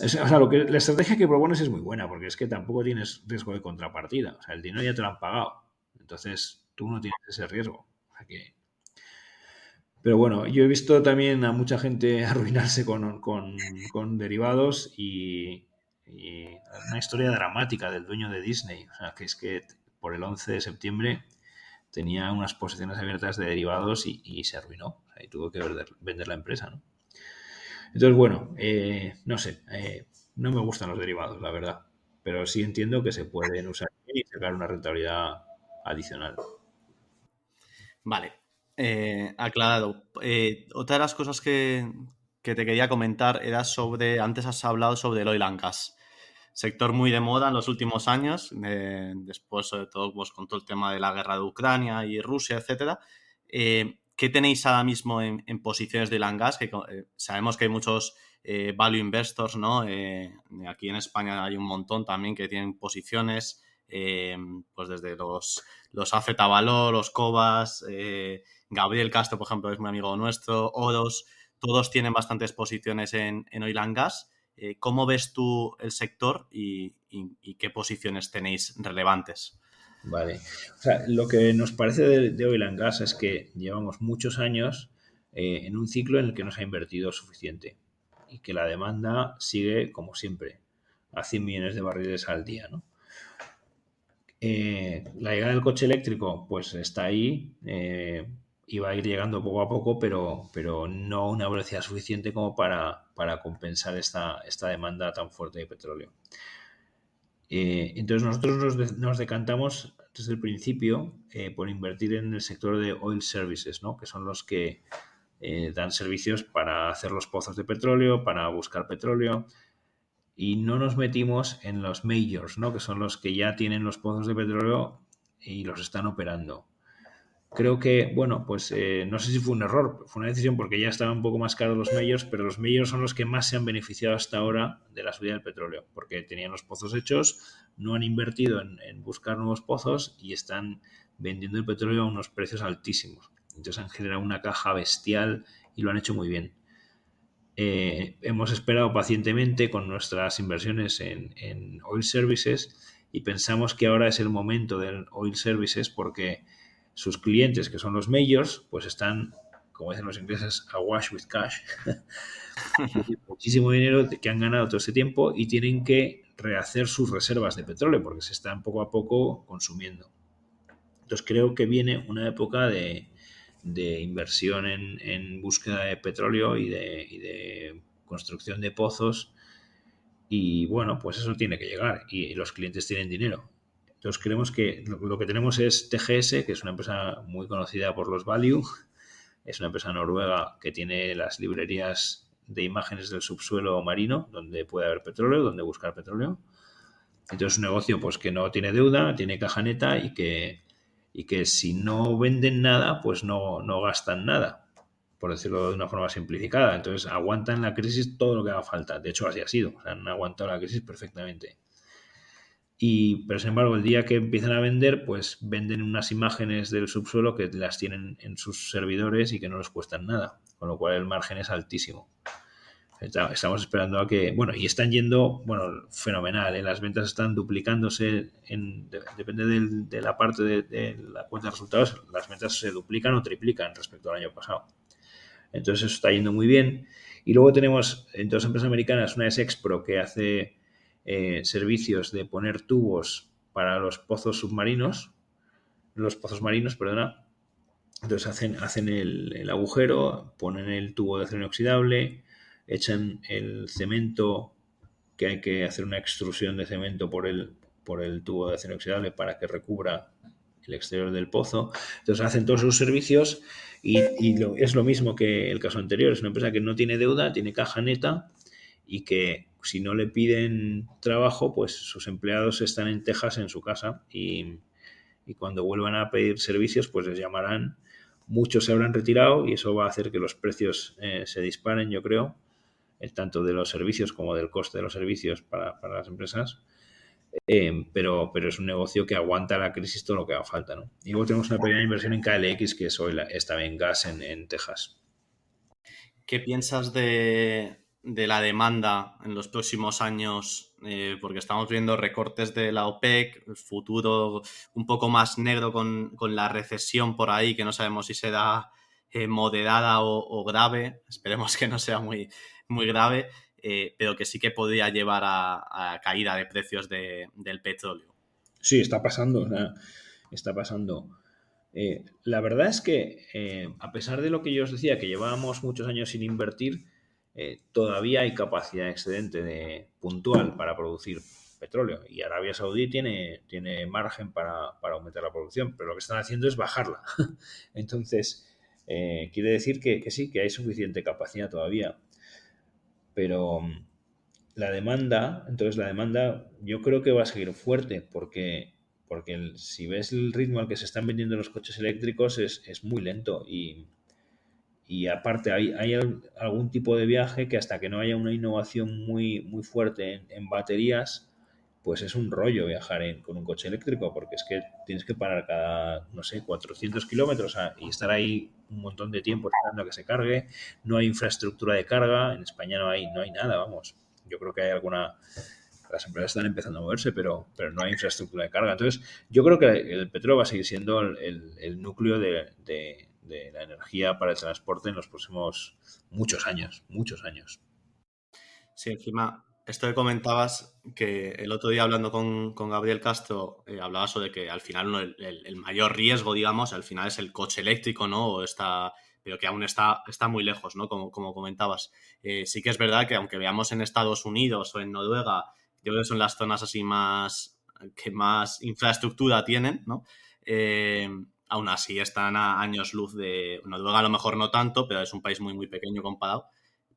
o sea, la estrategia que propones es muy buena porque es que tampoco tienes riesgo de contrapartida, o sea, el dinero ya te lo han pagado, entonces tú no tienes ese riesgo. O sea que, pero bueno, yo he visto también a mucha gente arruinarse con derivados y una historia dramática del dueño de Disney. O sea, que es que por el 11 de septiembre tenía unas posiciones abiertas de derivados y se arruinó. O sea, y tuvo que vender la empresa, ¿no? Entonces, bueno, no sé, no me gustan los derivados, la verdad. Pero sí entiendo que se pueden usar y sacar una rentabilidad adicional. Vale, aclarado. Otra de las cosas que te quería comentar era sobre, antes has hablado sobre el oil and gas, sector muy de moda en los últimos años, después sobre todo pues, con todo el tema de la guerra de Ucrania y Rusia, etcétera. ¿Qué tenéis ahora mismo en posiciones de oil and gas? Que sabemos que hay muchos value investors, ¿no? Aquí en España hay un montón también que tienen posiciones, pues desde los AZ Valor, los Cobas, Gabriel Castro, por ejemplo, es muy amigo nuestro, Oros, todos tienen bastantes posiciones en oil and gas. ¿Cómo ves tú el sector y qué posiciones tenéis relevantes? Vale. O sea, lo que nos parece de oil and gas es que llevamos muchos años en un ciclo en el que no se ha invertido suficiente y que la demanda sigue como siempre, a 100 millones de barriles al día, ¿no? La llegada del coche eléctrico, pues está ahí y va a ir llegando poco a poco, pero no a una velocidad suficiente como para compensar esta demanda tan fuerte de petróleo. Entonces nosotros nos decantamos desde el principio por invertir en el sector de oil services, ¿no? Que son los que dan servicios para hacer los pozos de petróleo, para buscar petróleo, y no nos metimos en los majors, ¿no? Que son los que ya tienen los pozos de petróleo y los están operando. Creo que, bueno, pues no sé si fue un error, fue una decisión porque ya estaban un poco más caros los majors, pero los majors son los que más se han beneficiado hasta ahora de la subida del petróleo, porque tenían los pozos hechos, no han invertido en buscar nuevos pozos y están vendiendo el petróleo a unos precios altísimos. Entonces han generado una caja bestial y lo han hecho muy bien. Hemos esperado pacientemente con nuestras inversiones en oil services y pensamos que ahora es el momento del oil services porque sus clientes, que son los majors, pues están, como dicen los ingleses, awash with cash. Muchísimo dinero que han ganado todo este tiempo y tienen que rehacer sus reservas de petróleo porque se están poco a poco consumiendo. Entonces creo que viene una época de inversión en búsqueda de petróleo y de construcción de pozos y bueno, pues eso tiene que llegar y los clientes tienen dinero. Entonces creemos que lo que tenemos es TGS, que es una empresa muy conocida por los value, es una empresa noruega que tiene las librerías de imágenes del subsuelo marino, donde puede haber petróleo, donde buscar petróleo. Entonces es un negocio pues que no tiene deuda, tiene caja neta y que si no venden nada, pues no gastan nada, por decirlo de una forma simplificada. Entonces aguantan la crisis todo lo que haga falta. De hecho, así ha sido. O sea, han aguantado la crisis perfectamente. Pero sin embargo, el día que empiezan a vender, pues venden unas imágenes del subsuelo que las tienen en sus servidores y que no les cuestan nada, con lo cual el margen es altísimo. Estamos esperando a que, bueno, y están yendo, bueno, fenomenal, ¿eh? Las ventas están duplicándose, depende de la parte de la cuenta de resultados, las ventas se duplican o triplican respecto al año pasado. Entonces eso está yendo muy bien. Y luego tenemos en dos empresas americanas, una es Expro, que hace servicios de poner tubos para los pozos marinos, perdona. Entonces hacen el agujero, ponen el tubo de acero inoxidable, echan el cemento, que hay que hacer una extrusión de cemento por el tubo de acero inoxidable para que recubra el exterior del pozo. Entonces hacen todos sus servicios es lo mismo que el caso anterior. Es una empresa que no tiene deuda, tiene caja neta y que si no le piden trabajo, pues sus empleados están en Texas en su casa y cuando vuelvan a pedir servicios, pues les llamarán. Muchos se habrán retirado y eso va a hacer que los precios se disparen, yo creo, tanto de los servicios como del coste de los servicios para las empresas. Pero es un negocio que aguanta la crisis todo lo que haga falta, ¿no? Y luego tenemos una pequeña inversión en KLX, que es hoy es también gas en Texas. ¿Qué piensas de la demanda en los próximos años? Porque estamos viendo recortes de la OPEC, el futuro un poco más negro con la recesión por ahí, que no sabemos si será moderada o grave. Esperemos que no sea muy, muy grave, pero que sí que podría llevar a caída de precios del petróleo. Sí, está pasando, o sea, está pasando. La verdad es que, a pesar de lo que yo os decía, que llevábamos muchos años sin invertir, todavía hay capacidad excedente puntual para producir petróleo. Y Arabia Saudí tiene margen para aumentar la producción, pero lo que están haciendo es bajarla. Entonces, quiere decir que sí, que hay suficiente capacidad todavía. Pero la demanda yo creo que va a seguir fuerte porque si ves el ritmo al que se están vendiendo los coches eléctricos es muy lento y aparte hay algún tipo de viaje que hasta que no haya una innovación muy, muy fuerte en baterías, pues es un rollo viajar con un coche eléctrico porque es que tienes que parar cada, no sé, 400 kilómetros y estar ahí un montón de tiempo esperando a que se cargue. No hay infraestructura de carga, en España no hay nada, vamos. Yo creo que hay las empresas están empezando a moverse, pero no hay infraestructura de carga. Entonces, yo creo que el petróleo va a seguir siendo el núcleo de la energía para el transporte en los próximos muchos años. Sí, encima, esto que comentabas, que el otro día hablando con Gabriel Castro, hablaba sobre que al final el mayor riesgo, digamos, al final es el coche eléctrico, ¿no? Pero que aún está muy lejos, ¿no? Como comentabas. Sí que es verdad que aunque veamos en Estados Unidos o en Noruega, yo creo que son las zonas así que más infraestructura tienen, ¿no? Aún así están a años luz de Noruega, a lo mejor no tanto, pero es un país muy, muy pequeño comparado.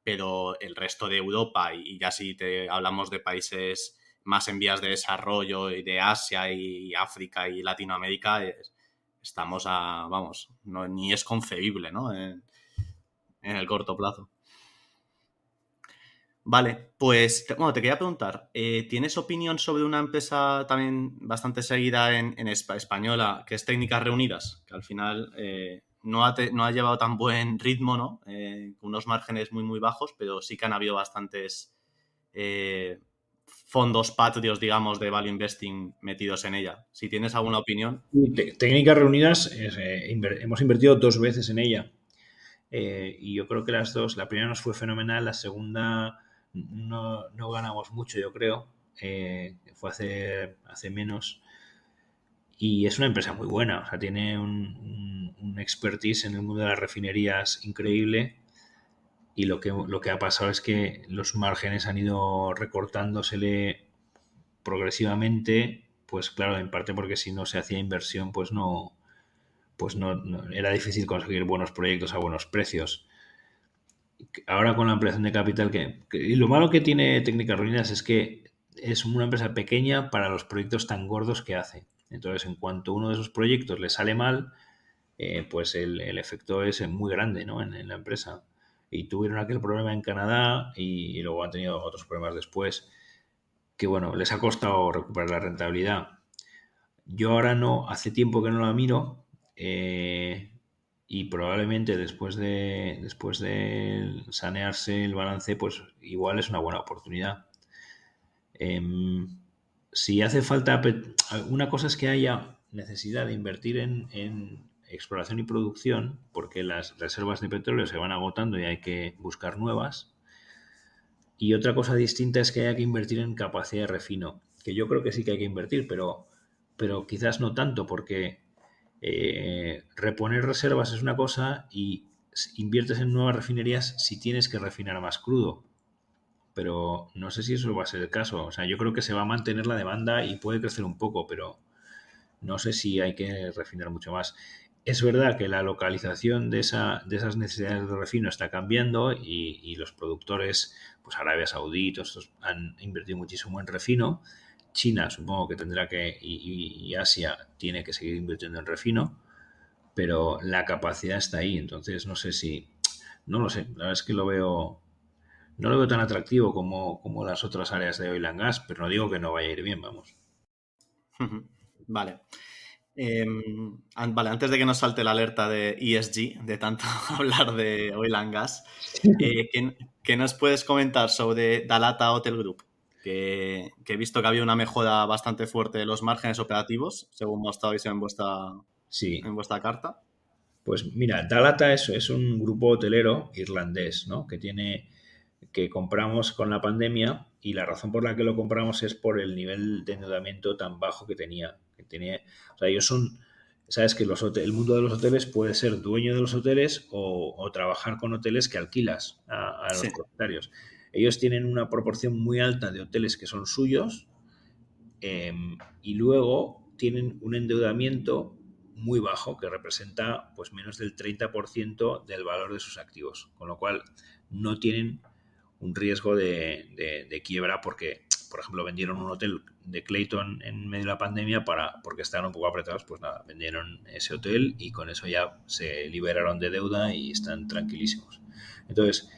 Pero el resto de Europa y ya si hablamos de países más en vías de desarrollo y de Asia y África y Latinoamérica, estamos ni es concebible, ¿no? En el corto plazo. Vale, pues te quería preguntar, ¿tienes opinión sobre una empresa también bastante seguida en española, que es Técnicas Reunidas? Que al final no ha llevado tan buen ritmo, ¿no? Con unos márgenes muy, muy bajos, pero sí que han habido bastantes fondos patrios, digamos, de value investing metidos en ella. Si tienes alguna opinión. Técnicas Reunidas, hemos invertido 2 veces en ella. Y yo creo que las dos, la primera nos fue fenomenal, la segunda no ganamos mucho, yo creo. Fue hace menos. Y es una empresa muy buena, o sea, tiene un expertise en el mundo de las refinerías increíble. Y lo que ha pasado es que los márgenes han ido recortándosele progresivamente, pues claro, en parte porque si no se hacía inversión, pues no era difícil conseguir buenos proyectos a buenos precios. Ahora con la ampliación de capital, y lo malo que tiene Técnicas Reunidas es que es una empresa pequeña para los proyectos tan gordos que hace. Entonces, en cuanto uno de esos proyectos le sale mal, pues el efecto es muy grande, ¿no? en la empresa. Y tuvieron aquel problema en Canadá y luego han tenido otros problemas después que, bueno, les ha costado recuperar la rentabilidad. Yo ahora hace tiempo que no la miro, y probablemente después de sanearse el balance, pues igual es una buena oportunidad. Si hace falta, una cosa es que haya necesidad de invertir en exploración y producción, porque las reservas de petróleo se van agotando y hay que buscar nuevas. Y otra cosa distinta es que haya que invertir en capacidad de refino, que yo creo que sí que hay que invertir, pero quizás no tanto, porque reponer reservas es una cosa y inviertes en nuevas refinerías si tienes que refinar más crudo. Pero no sé si eso va a ser el caso. O sea, yo creo que se va a mantener la demanda y puede crecer un poco, pero no sé si hay que refinar mucho más. Es verdad que la localización de esas necesidades de refino está cambiando y los productores, pues Arabia Saudí, todos estos han invertido muchísimo en refino. China supongo que tendrá que, y Asia tiene que seguir invirtiendo en refino, pero la capacidad está ahí. Entonces no lo sé, la verdad es que no lo veo tan atractivo como las otras áreas de oil and gas, pero no digo que no vaya a ir bien, vamos. Vale. Vale, antes de que nos salte la alerta de ESG, de tanto hablar de oil and gas, ¿qué nos puedes comentar sobre Dalata Hotel Group? Que he visto que había una mejora bastante fuerte de los márgenes operativos, según mostráis en Sí, vuestra carta. pues mira, Dalata es un grupo hotelero irlandés, ¿no? Que compramos con la pandemia y la razón por la que lo compramos es por el nivel de endeudamiento tan bajo que tenía. O sea, ellos sabes que el mundo de los hoteles puede ser dueño de los hoteles o trabajar con hoteles que alquilas a los Sí. propietarios. Ellos tienen una proporción muy alta de hoteles que son suyos y luego tienen un endeudamiento muy bajo que representa pues menos del 30% del valor de sus activos, con lo cual no tienen un riesgo de quiebra porque, por ejemplo, vendieron un hotel de Clayton en medio de la pandemia porque estaban un poco apretados, pues nada, vendieron ese hotel y con eso ya se liberaron de deuda y están tranquilísimos. Entonces,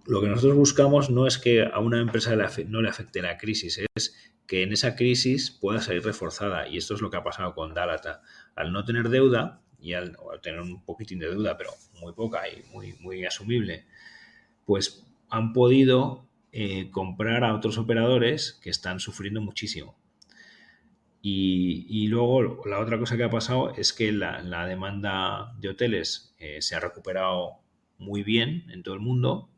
lo que nosotros buscamos no es que a una empresa no le afecte la crisis, es que en esa crisis pueda salir reforzada. Y esto es lo que ha pasado con Dalata. Al no tener deuda, y al tener un poquitín de deuda, pero muy poca y muy asumible, pues han podido comprar a otros operadores que están sufriendo muchísimo. Y luego la otra cosa que ha pasado es que la demanda de hoteles se ha recuperado muy bien en todo el mundo.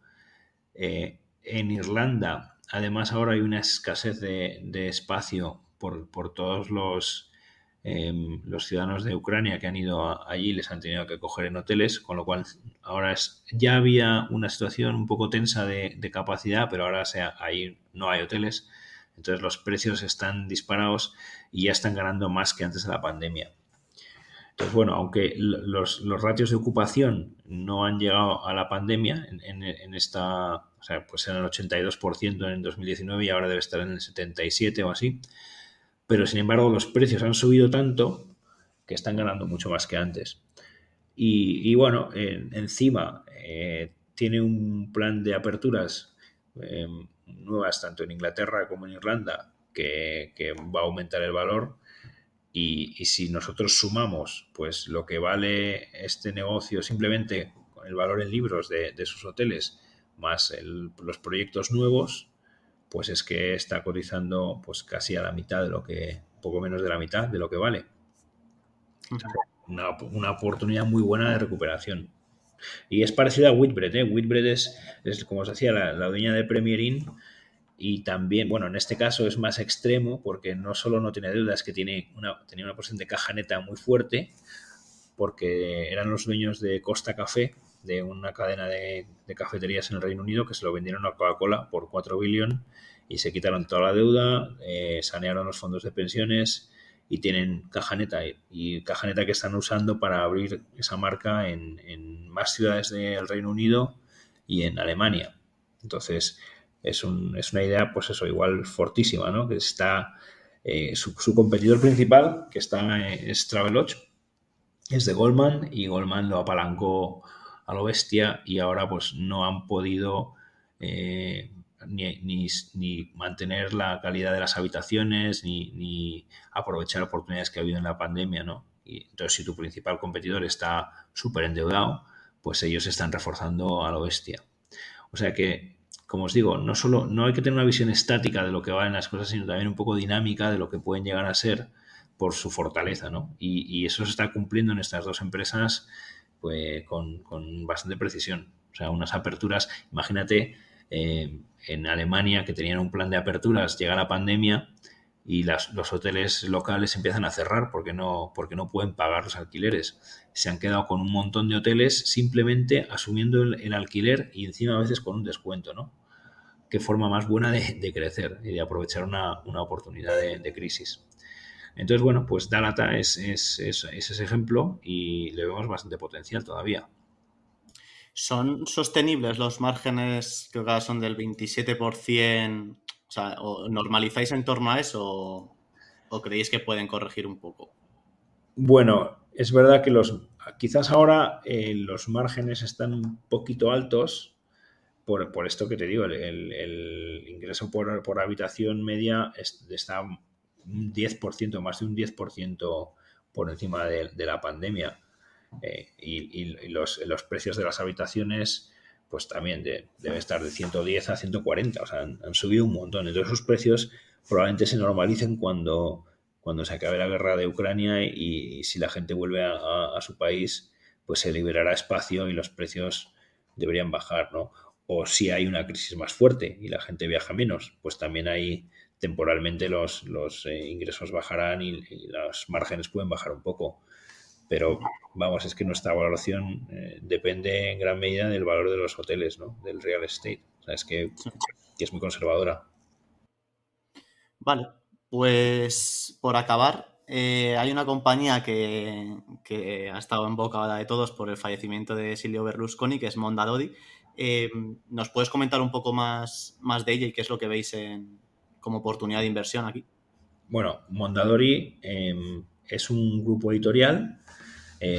En Irlanda, además, ahora hay una escasez de espacio por todos los ciudadanos de Ucrania que han ido allí y les han tenido que coger en hoteles, con lo cual ahora ya había una situación un poco tensa de capacidad, pero ahora ahí no hay hoteles, entonces los precios están disparados y ya están ganando más que antes de la pandemia. Entonces, bueno, aunque los ratios de ocupación no han llegado a la pandemia en esta, o sea, pues eran el 82% en 2019 y ahora debe estar en el 77 o así, pero sin embargo los precios han subido tanto que están ganando mucho más que antes. Y bueno, encima tiene un plan de aperturas nuevas tanto en Inglaterra como en Irlanda que va a aumentar el valor. Y si nosotros sumamos pues lo que vale este negocio simplemente con el valor en libros de sus hoteles más los proyectos nuevos, pues es que está cotizando pues casi a la mitad de lo que, poco menos de la mitad de lo que vale. Una oportunidad muy buena de recuperación. Y es parecida a Whitbread, ¿eh? Whitbread es como os decía, la dueña de Premier Inn. Y también, bueno, en este caso es más extremo porque no solo no tiene deudas, que tenía una posición de caja neta muy fuerte, porque eran los dueños de Costa Café, de una cadena de cafeterías en el Reino Unido, que se lo vendieron a Coca-Cola por 4 billones y se quitaron toda la deuda, sanearon los fondos de pensiones y tienen caja neta. Y caja neta que están usando para abrir esa marca en más ciudades del Reino Unido y en Alemania. Entonces, es una idea, pues eso, igual fortísima, ¿no? Que está su competidor principal, que es Travelodge, es de Goldman y Goldman lo apalancó a lo bestia y ahora pues no han podido ni mantener la calidad de las habitaciones ni aprovechar oportunidades que ha habido en la pandemia, ¿no? Y entonces, si tu principal competidor está súper endeudado, pues ellos están reforzando a lo bestia. O sea que, como os digo, no hay que tener una visión estática de lo que valen las cosas, sino también un poco dinámica de lo que pueden llegar a ser por su fortaleza, ¿no? Y eso se está cumpliendo en estas dos empresas pues, con bastante precisión. O sea, unas aperturas, imagínate, en Alemania, que tenían un plan de aperturas, llega la pandemia y los hoteles locales empiezan a cerrar porque no pueden pagar los alquileres. Se han quedado con un montón de hoteles simplemente asumiendo el alquiler y encima a veces con un descuento, ¿no? Qué forma más buena de crecer y de aprovechar una oportunidad de crisis. Entonces, bueno, pues Dalata es ese ejemplo y le vemos bastante potencial todavía. ¿Son sostenibles los márgenes que ahora son del 27%? O sea, ¿o normalizáis en torno a eso o creéis que pueden corregir un poco? Bueno, es verdad que quizás ahora los márgenes están un poquito altos por esto que te digo, el ingreso por habitación media está un 10%, más de un 10% por encima de la pandemia. Y los precios de las habitaciones pues también deben estar de 110 a 140, o sea, han subido un montón. Entonces esos precios probablemente se normalicen cuando se acabe la guerra de Ucrania y si la gente vuelve a su país, pues se liberará espacio y los precios deberían bajar, ¿no? O si hay una crisis más fuerte y la gente viaja menos, pues también ahí temporalmente los ingresos bajarán y los márgenes pueden bajar un poco. Pero vamos, es que nuestra valoración depende en gran medida del valor de los hoteles, ¿no? Del real estate. O sea, es que es muy conservadora. Vale, pues por acabar, hay una compañía que ha estado en boca ahora de todos por el fallecimiento de Silvio Berlusconi, que es Mondadori. ¿Nos puedes comentar un poco más de ella y qué es lo que veis como oportunidad de inversión aquí? Bueno, Mondadori es un grupo editorial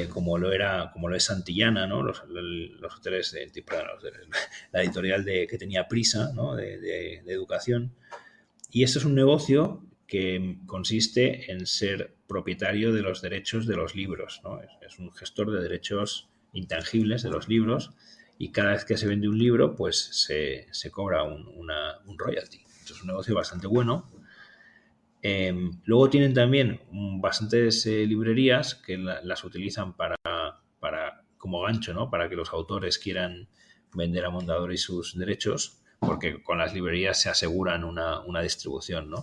como lo es Santillana, ¿no? Los hoteles la editorial que tenía Prisa, ¿no? de educación. Y esto es un negocio que consiste en ser propietario de los derechos de los libros, ¿no? Es un gestor de derechos intangibles de los libros y cada vez que se vende un libro, pues se cobra un royalty. Esto es un negocio bastante bueno. Luego tienen también bastantes librerías que las utilizan para como gancho, ¿no? Para que los autores quieran vender a Mondadori sus derechos, porque con las librerías se aseguran una distribución, ¿no?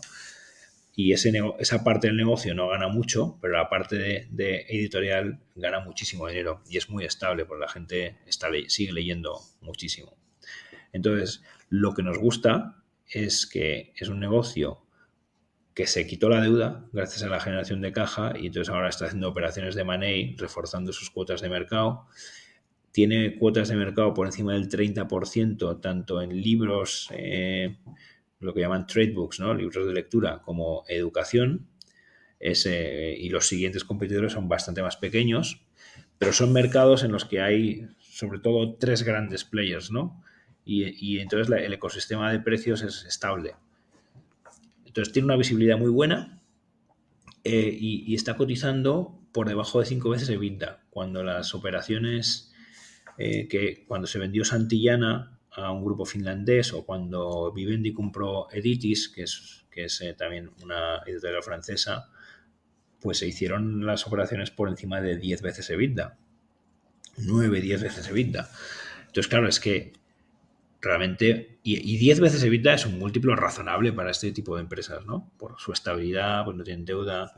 Y esa parte del negocio no gana mucho, pero la parte de editorial gana muchísimo dinero y es muy estable porque la gente sigue leyendo muchísimo. Entonces, lo que nos gusta es que es un negocio que se quitó la deuda gracias a la generación de caja y entonces ahora está haciendo operaciones de money, reforzando sus cuotas de mercado. Tiene cuotas de mercado por encima del 30%, tanto en libros, lo que llaman trade books, ¿no? Libros de lectura, como educación. Y los siguientes competidores son bastante más pequeños, pero son mercados en los que hay sobre todo 3 grandes players, ¿no? Y entonces el ecosistema de precios es estable. Entonces tiene una visibilidad muy buena y está cotizando por debajo de 5 veces EBITDA. Cuando las operaciones, cuando se vendió Santillana a un grupo finlandés o cuando Vivendi compró Editis, que es también una editorial francesa, pues se hicieron las operaciones por encima de 10 veces EBITDA. 9-10 veces EBITDA. Entonces, claro, es que realmente, y 10 veces EBITDA es un múltiplo razonable para este tipo de empresas, ¿no? Por su estabilidad, pues no tienen deuda,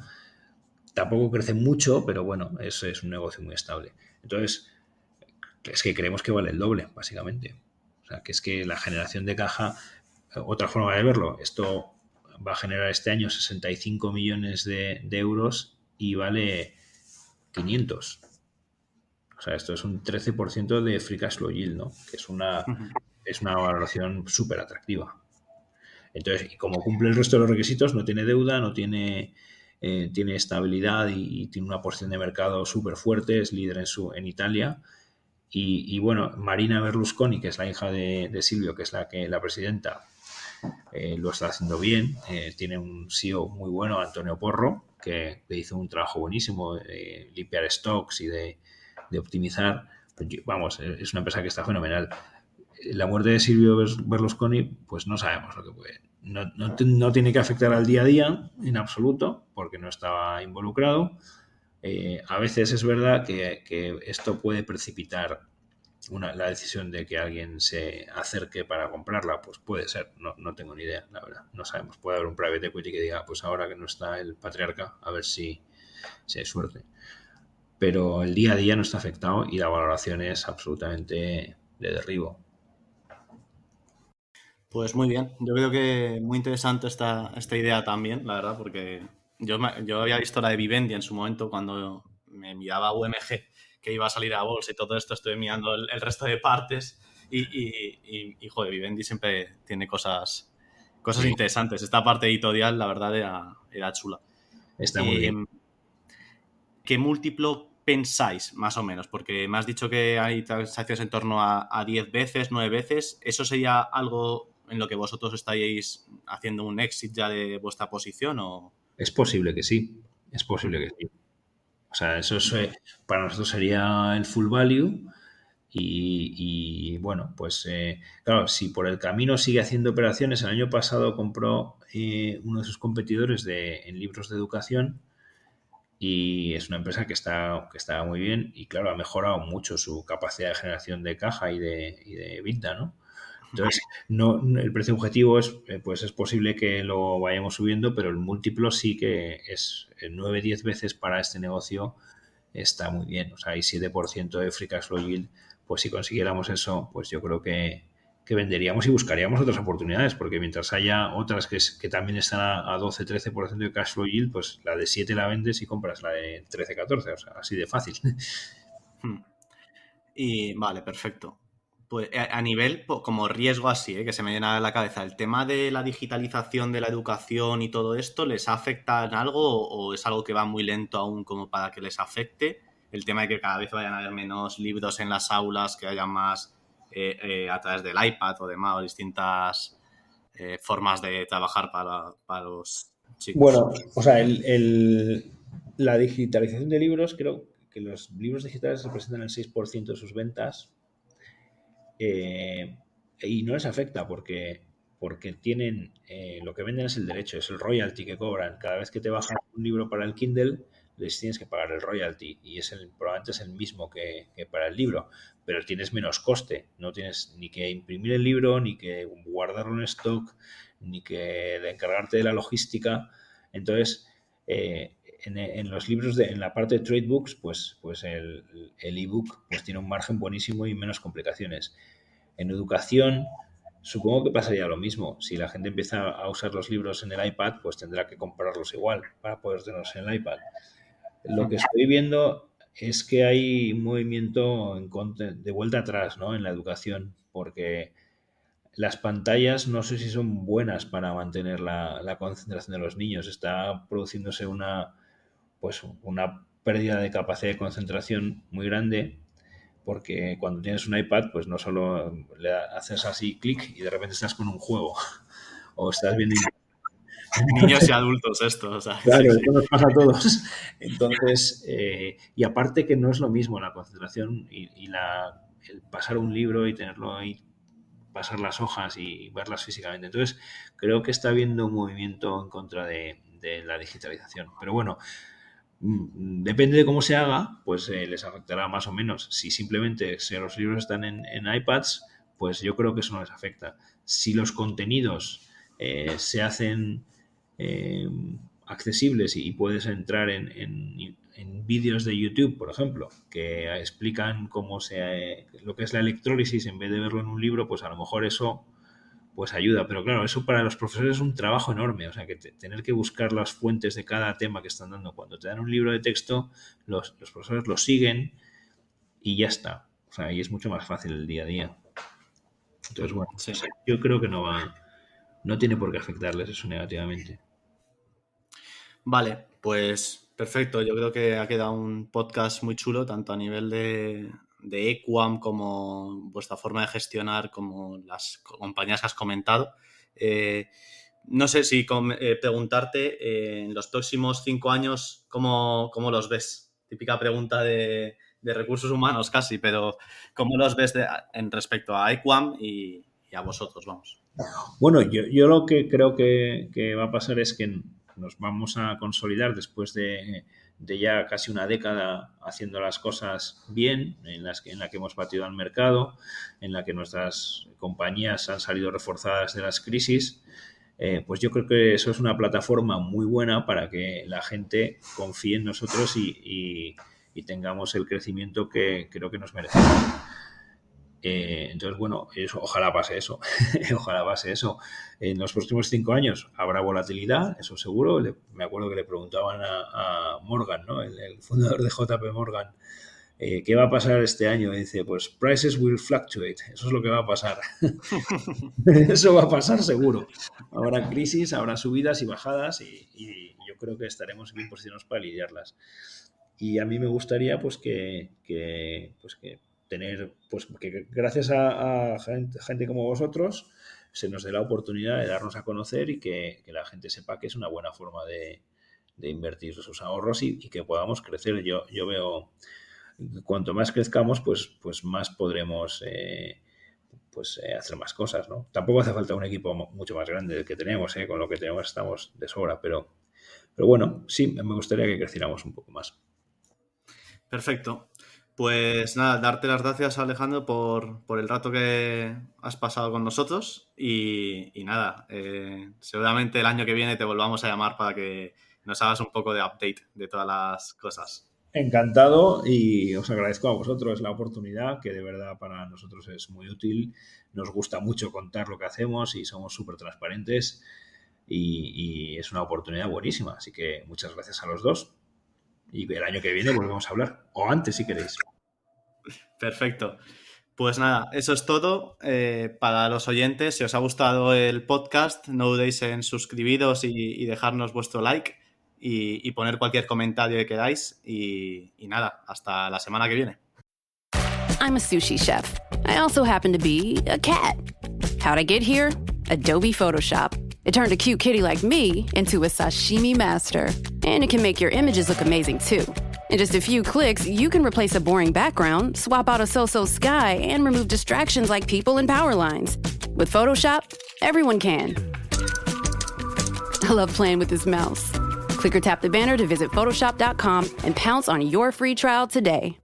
tampoco crecen mucho, pero bueno, es un negocio muy estable. Entonces, es que creemos que vale el doble, básicamente. O sea, que es que la generación de caja, otra forma de verlo, esto va a generar este año 65 millones de euros y vale 500. O sea, esto es un 13% de free cash flow yield, ¿no? Que es una valoración súper atractiva. Entonces, y como cumple el resto de los requisitos, no tiene deuda, no tiene, tiene estabilidad y tiene una porción de mercado súper fuerte, es líder en Italia. Y bueno, Marina Berlusconi, que es la hija de Silvio, que es la presidenta, lo está haciendo bien. Tiene un CEO muy bueno, Antonio Porro, que hizo un trabajo buenísimo de limpiar stocks y de optimizar. Pues vamos, es una empresa que está fenomenal. La muerte de Silvio Berlusconi, pues no sabemos lo que puede. No tiene que afectar al día a día en absoluto, porque no estaba involucrado. A veces es verdad que esto puede precipitar la decisión de que alguien se acerque para comprarla, pues puede ser, no tengo ni idea, la verdad, no sabemos. Puede haber un private equity que diga, pues ahora que no está el patriarca, a ver si hay suerte. Pero el día a día no está afectado y la valoración es absolutamente de derribo. Pues muy bien, yo creo que muy interesante esta idea también, la verdad, porque yo había visto la de Vivendi en su momento cuando me miraba UMG, que iba a salir a bolsa y todo esto, estuve mirando el resto de partes y joder, Vivendi siempre tiene cosas Sí. interesantes. Esta parte editorial, la verdad, era chula. Está muy bien. ¿Qué múltiplo pensáis, más o menos? Porque me has dicho que hay transacciones en torno a 10 veces, 9 veces. ¿Eso sería algo en lo que vosotros estáis haciendo un exit ya de vuestra posición o...? Es posible que sí, es posible que sí. O sea, eso para nosotros sería el full value y bueno, pues claro, si por el camino sigue haciendo operaciones, el año pasado compró uno de sus competidores en libros de educación y es una empresa que está muy bien y claro, ha mejorado mucho su capacidad de generación de caja y de EBITDA, ¿no? Entonces, el precio objetivo pues es posible que lo vayamos subiendo, pero el múltiplo sí que es 9-10 veces para este negocio está muy bien. O sea, hay 7% de free cash flow yield, pues si consiguiéramos eso, pues yo creo que venderíamos y buscaríamos otras oportunidades, porque mientras haya otras que también están a 12-13% de cash flow yield, pues la de 7 la vendes y compras la de 13-14, o sea, así de fácil. Y vale, perfecto. Pues a nivel, como riesgo así, que se me llena la cabeza, ¿el tema de la digitalización de la educación y todo esto les afecta en algo o es algo que va muy lento aún como para que les afecte? El tema de que cada vez vayan a haber menos libros en las aulas, que haya más a través del iPad o demás, o distintas formas de trabajar para los chicos. Bueno, o sea, la digitalización de libros, creo que los libros digitales representan el 6% de sus ventas y no les afecta porque tienen, lo que venden es el derecho, es el royalty que cobran. Cada vez que te bajan un libro para el Kindle, les tienes que pagar el royalty y probablemente es el mismo que para el libro, pero tienes menos coste, no tienes ni que imprimir el libro, ni que guardarlo en stock, ni que encargarte de la logística. Entonces, en los libros, en la parte de trade books, pues el ebook pues tiene un margen buenísimo y menos complicaciones. En educación, supongo que pasaría lo mismo. Si la gente empieza a usar los libros en el iPad, pues tendrá que comprarlos igual para poder tenerlos en el iPad. Lo que estoy viendo es que hay un movimiento de vuelta atrás, ¿no? En la educación, porque las pantallas no sé si son buenas para mantener la concentración de los niños. Está produciéndose una pérdida de capacidad de concentración muy grande porque cuando tienes un iPad pues no solo le haces así clic y de repente estás con un juego o estás viendo Niños y adultos esto, o sea, claro, sí. esto nos pasa a todos. Entonces, y aparte que no es lo mismo la concentración y el pasar un libro y tenerlo ahí, pasar las hojas y verlas físicamente. Entonces, creo que está habiendo un movimiento en contra de la digitalización. Pero bueno, depende de cómo se haga, pues les afectará más o menos. Si simplemente si los libros están en iPads, pues yo creo que eso no les afecta. Si los contenidos se hacen eh, accesibles y puedes entrar en vídeos de YouTube, por ejemplo, que explican lo que es la electrólisis en vez de verlo en un libro, pues a lo mejor eso pues ayuda. Pero claro, eso para los profesores es un trabajo enorme. O sea, que tener que buscar las fuentes de cada tema que están dando. Cuando te dan un libro de texto, los profesores lo siguen y ya está. O sea, y es mucho más fácil el día a día. Entonces, bueno, Sí. yo creo que no tiene por qué afectarles eso negativamente. Vale, pues perfecto. Yo creo que ha quedado un podcast muy chulo, tanto a nivel de Equam como vuestra forma de gestionar, como las compañías que has comentado. no sé si preguntarte en los próximos 5 años cómo los ves. Típica pregunta de recursos humanos casi, pero ¿cómo los ves en respecto a Equam y a vosotros? Vamos. Bueno, yo lo que creo que va a pasar es que nos vamos a consolidar después de ya casi una década haciendo las cosas bien, en la que hemos batido al mercado, en la que nuestras compañías han salido reforzadas de las crisis. Pues yo creo que eso es una plataforma muy buena para que la gente confíe en nosotros y tengamos el crecimiento que creo que nos merecemos. Entonces, bueno, ojalá pase eso. Ojalá pase eso. En los próximos 5 años habrá volatilidad, eso seguro. Me acuerdo que le preguntaban a Morgan, ¿no? El fundador de JP Morgan, ¿qué va a pasar este año? Y dice, pues prices will fluctuate. Eso es lo que va a pasar. Eso va a pasar seguro. Habrá crisis, habrá subidas y bajadas y yo creo que estaremos bien posicionados para lidiarlas. Y a mí me gustaría pues que tener, pues que gracias a gente como vosotros se nos dé la oportunidad de darnos a conocer y que la gente sepa que es una buena forma de invertir sus ahorros y que podamos crecer. Yo veo, cuanto más crezcamos, pues más podremos hacer más cosas, ¿no? Tampoco hace falta un equipo mucho más grande del que tenemos, con lo que tenemos estamos de sobra, pero bueno, sí, me gustaría que creciéramos un poco más. Perfecto. Pues nada, darte las gracias, Alejandro, por el rato que has pasado con nosotros y nada, seguramente el año que viene te volvamos a llamar para que nos hagas un poco de update de todas las cosas. Encantado y os agradezco a vosotros la oportunidad, que de verdad para nosotros es muy útil. Nos gusta mucho contar lo que hacemos y somos súper transparentes y es una oportunidad buenísima. Así que muchas gracias a los dos. Y el año que viene volvemos a hablar. O antes, si queréis. Perfecto. Pues nada, eso es todo. Para los oyentes, si os ha gustado el podcast, no dudéis en suscribiros y dejarnos vuestro like y poner cualquier comentario que queráis. Y nada, hasta la semana que viene. I'm a sushi chef. I also happen to be a cat. How'd I get here? Adobe Photoshop. It turned a cute kitty like me into a sashimi master. And it can make your images look amazing, too. In just a few clicks, you can replace a boring background, swap out a so-so sky, and remove distractions like people and power lines. With Photoshop, everyone can. I love playing with this mouse. Click or tap the banner to visit Photoshop.com and pounce on your free trial today.